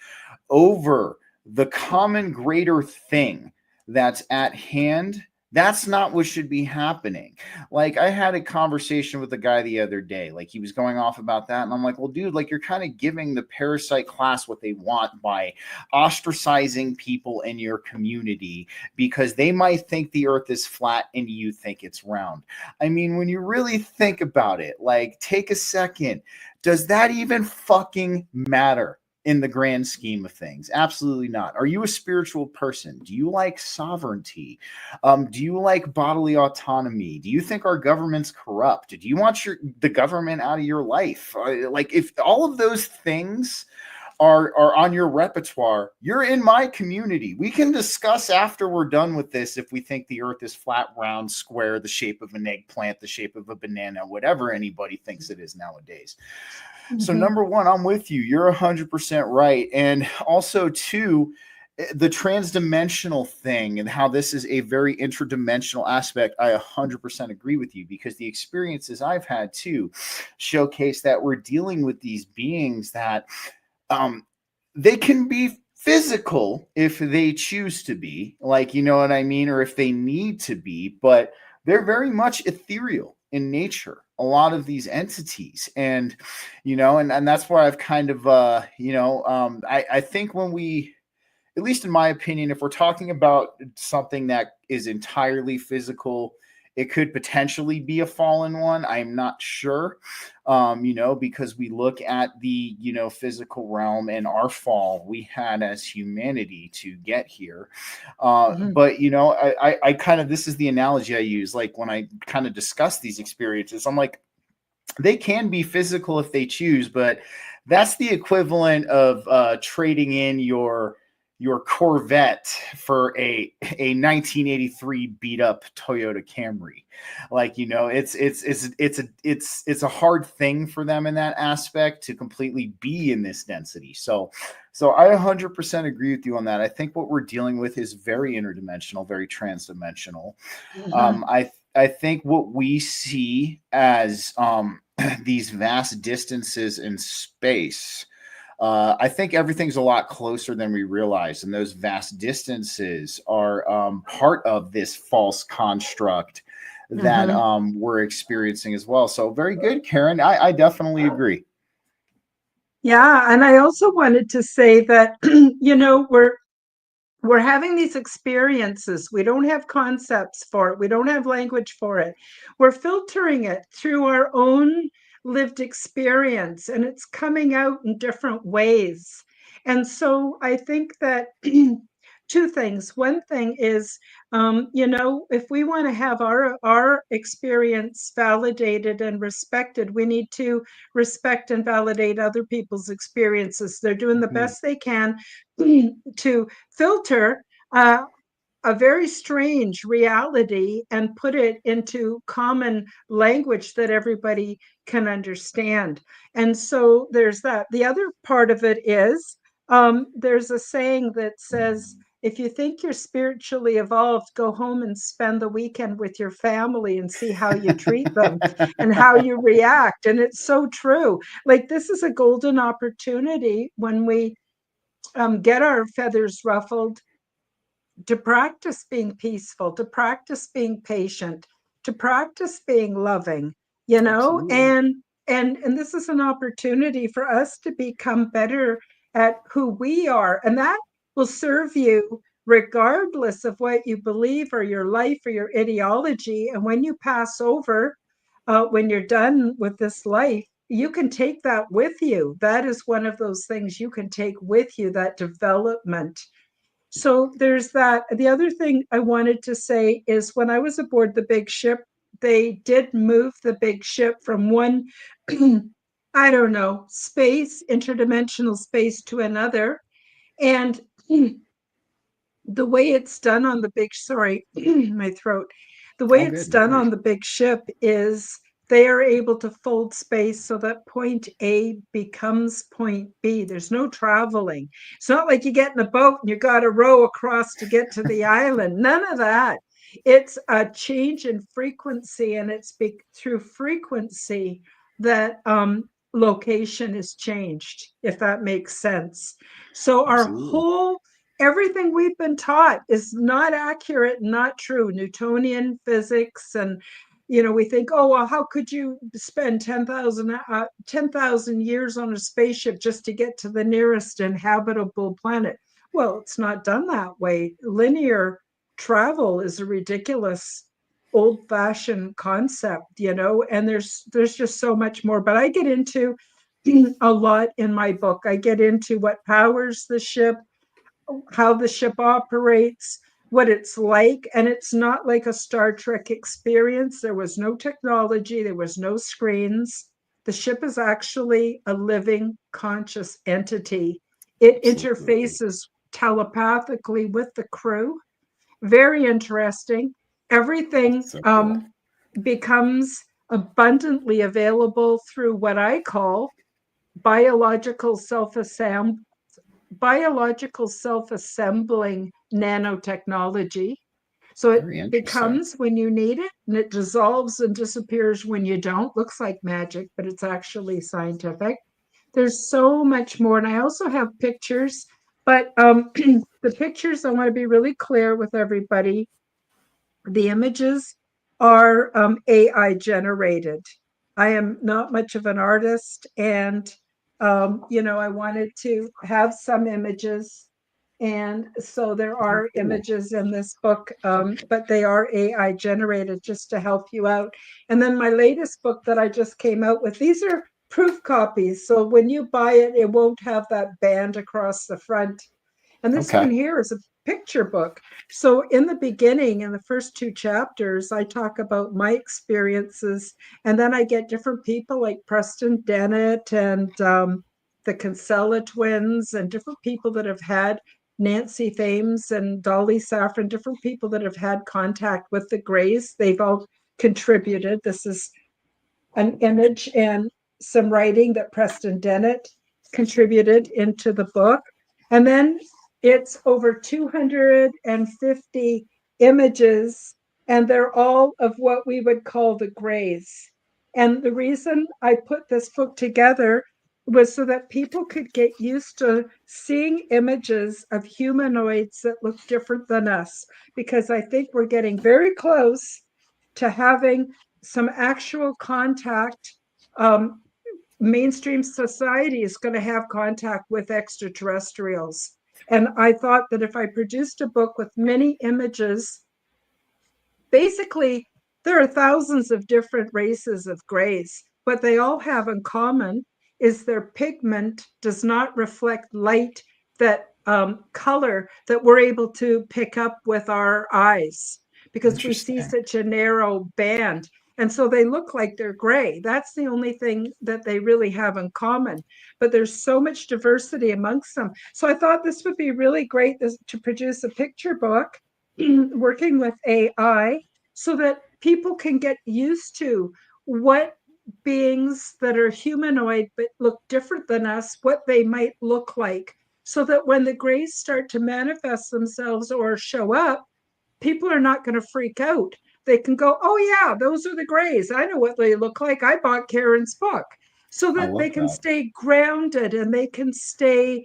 over the common greater thing that's at hand. That's not what should be happening. Like, I had a conversation with a guy the other day. Like, he was going off about that. And I'm like, well, dude, like, you're kind of giving the parasite class what they want by ostracizing people in your community because they might think the earth is flat and you think it's round. I mean, when you really think about it, like, take a second. Does that even fucking matter? In the grand scheme of things? Absolutely not. Are you a spiritual person? Do you like sovereignty? Do you like bodily autonomy? Do you think our government's corrupt? Do you want the government out of your life? Like, if all of those things are on your repertoire, you're in my community. We can discuss after we're done with this if we think the earth is flat, round, square, the shape of an eggplant, the shape of a banana, whatever anybody thinks it is nowadays. So number one, I'm with you. You're 100% right. And also, too, the transdimensional thing and how this is a very interdimensional aspect, I 100% agree with you, because the experiences I've had, too, showcase that we're dealing with these beings that they can be physical if they choose to be, like, you know what I mean? Or if they need to be, but they're very much ethereal in nature, a lot of these entities. And that's why I've kind of I think when we, at least in my opinion, if we're talking about something that is entirely physical, it could potentially be a fallen one. I'm not sure, because we look at the, physical realm and our fall we had as humanity to get here. But, I kind of, this is the analogy I use, like when I kind of discuss these experiences, I'm like, they can be physical if they choose, but that's the equivalent of trading in your Corvette for a 1983 beat up Toyota Camry. Like, it's a hard thing for them in that aspect to completely be in this density. So I 100% agree with you on that. I think what we're dealing with is very interdimensional, very transdimensional. I think what we see as these vast distances in space, I think everything's a lot closer than we realize. And those vast distances are part of this false construct that we're experiencing as well. So very good, Karen. I definitely agree. Yeah. And I also wanted to say that, we're having these experiences. We don't have concepts for it. We don't have language for it. We're filtering it through our own lived experience, and it's coming out in different ways. And so I think that two things. One thing is, if we want to have our experience validated and respected, we need to respect and validate other people's experiences. They're doing the best they can to filter a very strange reality and put it into common language that everybody can understand. And so there's that. The other part of it is, there's a saying that says, if you think you're spiritually evolved, go home and spend the weekend with your family and see how you treat them and how you react. And it's so true. Like, this is a golden opportunity when we get our feathers ruffled to practice being peaceful, to practice being patient, to practice being loving, you know, Absolutely. and this is an opportunity for us to become better at who we are. And that will serve you regardless of what you believe or your life or your ideology. And when you pass over, when you're done with this life, you can take that with you. That is one of those things you can take with you, that development. So there's that. The other thing I wanted to say is when I was aboard the big ship, they did move the big ship from one, I don't know, space, interdimensional space to another. And the way it's done on the big, sorry, my throat, the way All it's good. No done worries. on the big ship is they are able to fold space so that point A becomes point B. There's no traveling. It's not like you get in a boat and you got to row across to get to the island. None of that. It's a change in frequency, and it's through frequency that location is changed, if that makes sense. So our Absolutely. whole everything we've been taught is not accurate, not true. Newtonian physics, and we think, oh well, how could you spend 10,000 years on a spaceship just to get to the nearest inhabitable planet? Well, it's not done that way. Linear travel is a ridiculous old-fashioned concept, and there's just so much more. But I get into a lot in my book. I get into what powers the ship, how the ship operates, what it's like. And it's not like a Star Trek experience. There was no technology, there was no screens. The ship is actually a living, conscious entity. It Absolutely. interfaces telepathically with the crew. Very interesting. Everything So cool. becomes abundantly available through what I call biological self-assembly biological self-assembling nanotechnology. So it Very interesting. becomes when you need it, and it dissolves and disappears when you don't. Looks like magic, but it's actually scientific. There's so much more. And I also have pictures, but the pictures, I want to be really clear with everybody. The images are AI generated. I am not much of an artist, and I wanted to have some images, and so there Very are cool. images in this book, but they are AI generated just to help you out. And then my latest book that I just came out with, these are proof copies. So when you buy it, it won't have that band across the front. And this one Okay. here is a picture book. So in the beginning, in the first two chapters, I talk about my experiences, and then I get different people like Preston Dennett and the Kinsella twins, and different people that have had Nancy Thames and Dolly Saffron, different people that have had contact with the Greys. They've all contributed. This is an image and some writing that Preston Dennett contributed into the book. And then it's over 250 images, and they're all of what we would call the Greys. And the reason I put this book together was so that people could get used to seeing images of humanoids that look different than us, because I think we're getting very close to having some actual contact. Mainstream society is going to have contact with extraterrestrials. And I thought that if I produced a book with many images, basically, there are thousands of different races of grays. What they all have in common is their pigment does not reflect light, that color that we're able to pick up with our eyes, because we see Interesting. such a narrow band. And so they look like they're gray. That's the only thing that they really have in common. But there's so much diversity amongst them. So I thought this would be really great to produce a picture book working with AI, so that people can get used to what beings that are humanoid but look different than us, what they might look like. so that when the grays start to manifest themselves or show up, people are not going to freak out. They can go, oh, yeah, those are the grays. I know what they look like. I bought Karen's book. So I that they love can that. stay grounded and they can stay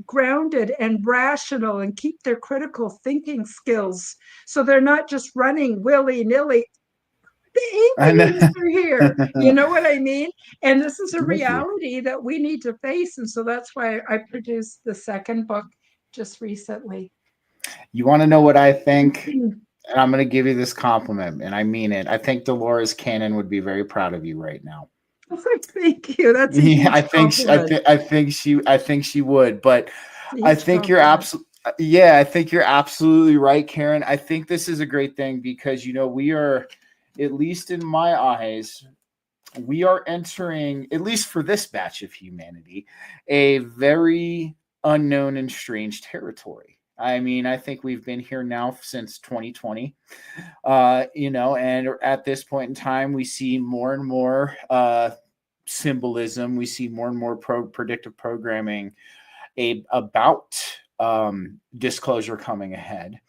grounded and rational and keep their critical thinking skills. So they're not just running willy nilly. The I aliens are here. You know. know what I mean? And this is a I'm with you. reality that we need to face. And so that's why I produced the second book just recently. You want to know what I think? And I'm going to give you this compliment, and I mean it. I think Dolores Cannon would be very proud of you right now. Thank you. That's a Yeah, huge compliment. I think she would, but It's a I huge think you're compliment. absolutely yeah, I think you're absolutely right, Karen. I think this is a great thing because we are, at least in my eyes, we are entering, at least for this batch of humanity, a very unknown and strange territory. I mean, I think we've been here now since 2020, and at this point in time, we see more and more symbolism. We see more and more predictive programming about disclosure coming ahead.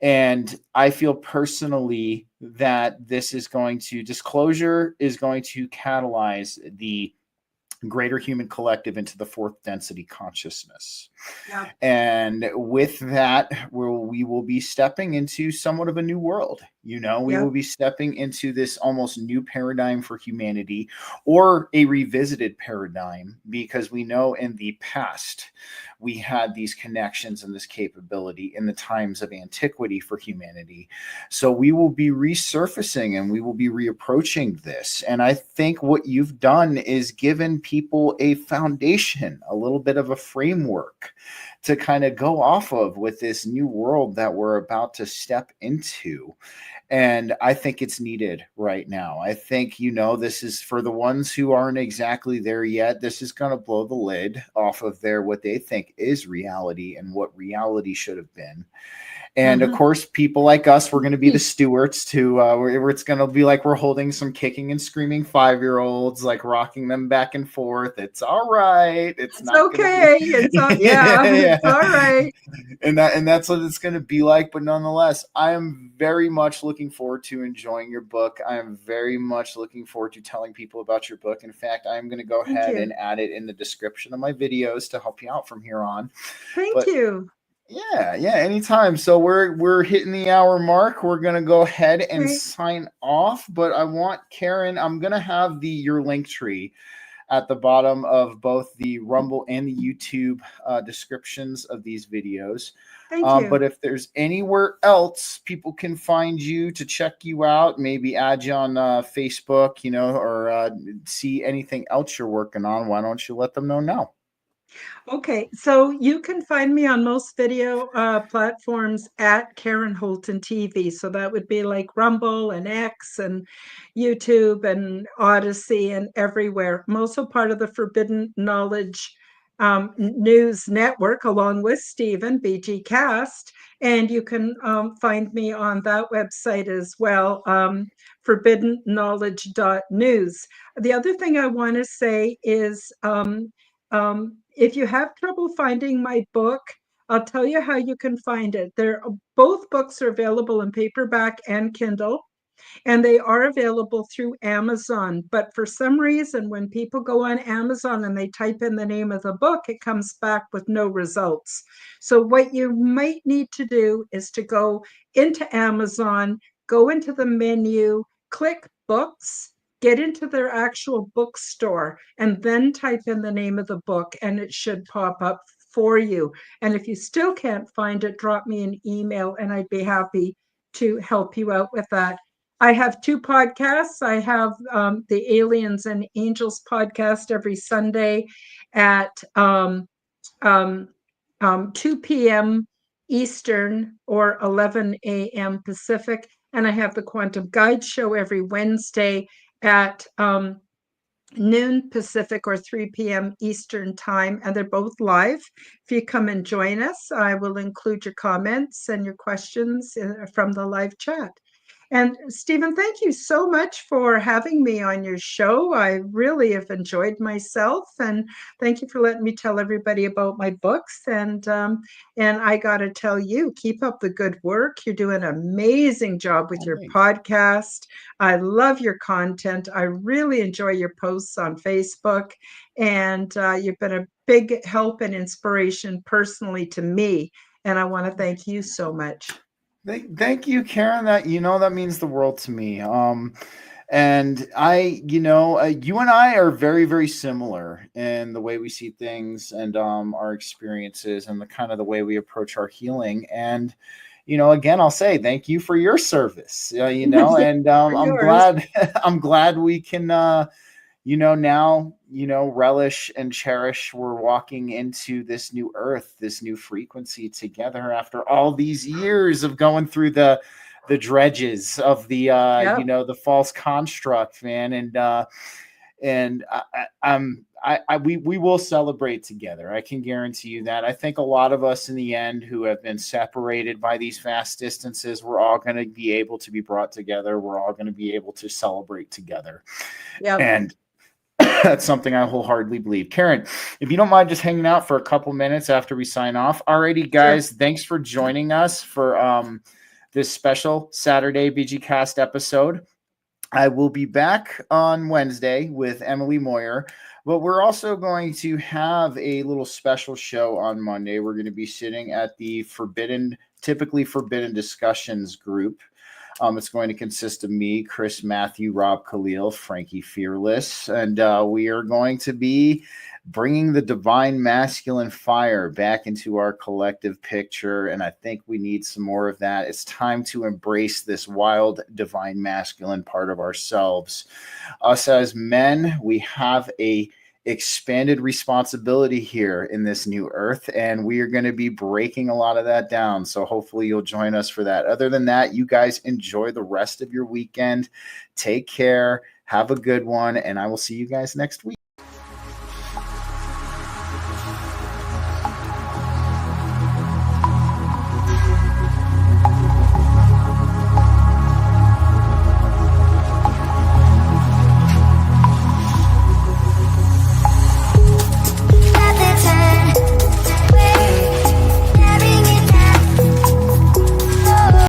And I feel personally that disclosure is going to catalyze the greater human collective into the fourth density consciousness. Yeah. And with that, we will be stepping into somewhat of a new world. We Yeah. will be stepping into this almost new paradigm for humanity, or a revisited paradigm, because we know in the past we had these connections and this capability in the times of antiquity for humanity. So we will be resurfacing and we will be reapproaching this. And I think what you've done is given people a foundation, a little bit of a framework to kind of go off of with this new world that we're about to step into. And I think it's needed right now. I think, this is for the ones who aren't exactly there yet. This is going to blow the lid off of what they think is reality and what reality should have been. And of Mhm. course, people like us, we're going to be the stewards to where it's going to be like we're holding some kicking and screaming 5-year-olds, like rocking them back and forth. It's all right. It's It's not going to be. okay. Yeah, Yeah. it's all right. And that's what it's going to be like. But nonetheless, I am very much looking forward to enjoying your book. I am very much looking forward to telling people about your book. In fact, I am going to go Thank ahead you. and add it in the description of my videos to help you out from here on. Thank But you. yeah, anytime. So we're hitting the hour mark. We're gonna go ahead and Okay. sign off. But I want Karen. I'm gonna have your link tree at the bottom of both the Rumble and the YouTube descriptions of these videos. Thank you. But if there's anywhere else people can find you to check you out, maybe add you on Facebook, or see anything else you're working on, why don't you let them know now? Okay, so you can find me on most video platforms at Karen Holton TV. So that would be like Rumble and X and YouTube and Odyssey and everywhere. I'm also part of the Forbidden Knowledge News Network, along with Stephen, BGcast. And you can find me on that website as well, forbiddenknowledge.news. The other thing I want to say is if you have trouble finding my book, I'll tell you how you can find it. Both books are available in paperback and Kindle, and they are available through Amazon. But for some reason, when people go on Amazon and they type in the name of the book, it comes back with no results. So what you might need to do is to go into Amazon, go into the menu, click books, get into their actual bookstore, and then type in the name of the book, and it should pop up for you. And if you still can't find it, drop me an email and I'd be happy to help you out with that. I have two podcasts. I have the Aliens and Angels podcast every Sunday at um, 2 p.m. Eastern or 11 a.m. Pacific. And I have the Quantum Guide show every Wednesday at noon Pacific or 3 p.m. Eastern time, and they're both live. If you come and join us, I will include your comments and your questions from the live chat. And Stephen, thank you so much for having me on your show. I really have enjoyed myself, and thank you for letting me tell everybody about my books. And I got to tell you, keep up the good work. You're doing an amazing job with Oh, your thanks. podcast. I love your content. I really enjoy your posts on Facebook, and you've been a big help and inspiration personally to me. And I want to thank you so much. Thank you, Karen. That means the world to me. And you and I are very, very similar in the way we see things and our experiences and the kind of the way we approach our healing. And again, I'll say thank you for your service. And For I'm yours. glad I'm glad we can now, relish and cherish we're walking into this new earth, this new frequency together after all these years of going through the dredges of Yeah. the false construct, man. We will celebrate together. I can guarantee you that. I think a lot of us in the end who have been separated by these vast distances, we're all going to be able to be brought together. We're all going to be able to celebrate together. Yeah. And that's something I wholeheartedly believe. Karen, if you don't mind just hanging out for a couple minutes after we sign off. Alrighty, Sure. guys, thanks for joining us for this special Saturday BGcast episode. I will be back on Wednesday with Emily Moyer, but we're also going to have a little special show on Monday. We're going to be sitting at the typically forbidden discussions group. It's going to consist of me, Chris Matthew, Rob Khalil, Frankie Fearless, and we are going to be bringing the divine masculine fire back into our collective picture. And I think we need some more of that. It's time to embrace this wild divine masculine part of ourselves. Us as men, we have a expanded responsibility here in this new earth, and we are going to be breaking a lot of that down. So hopefully you'll join us for that. Other than that, you guys enjoy the rest of your weekend. Take care, have a good one, and I will see you guys next week.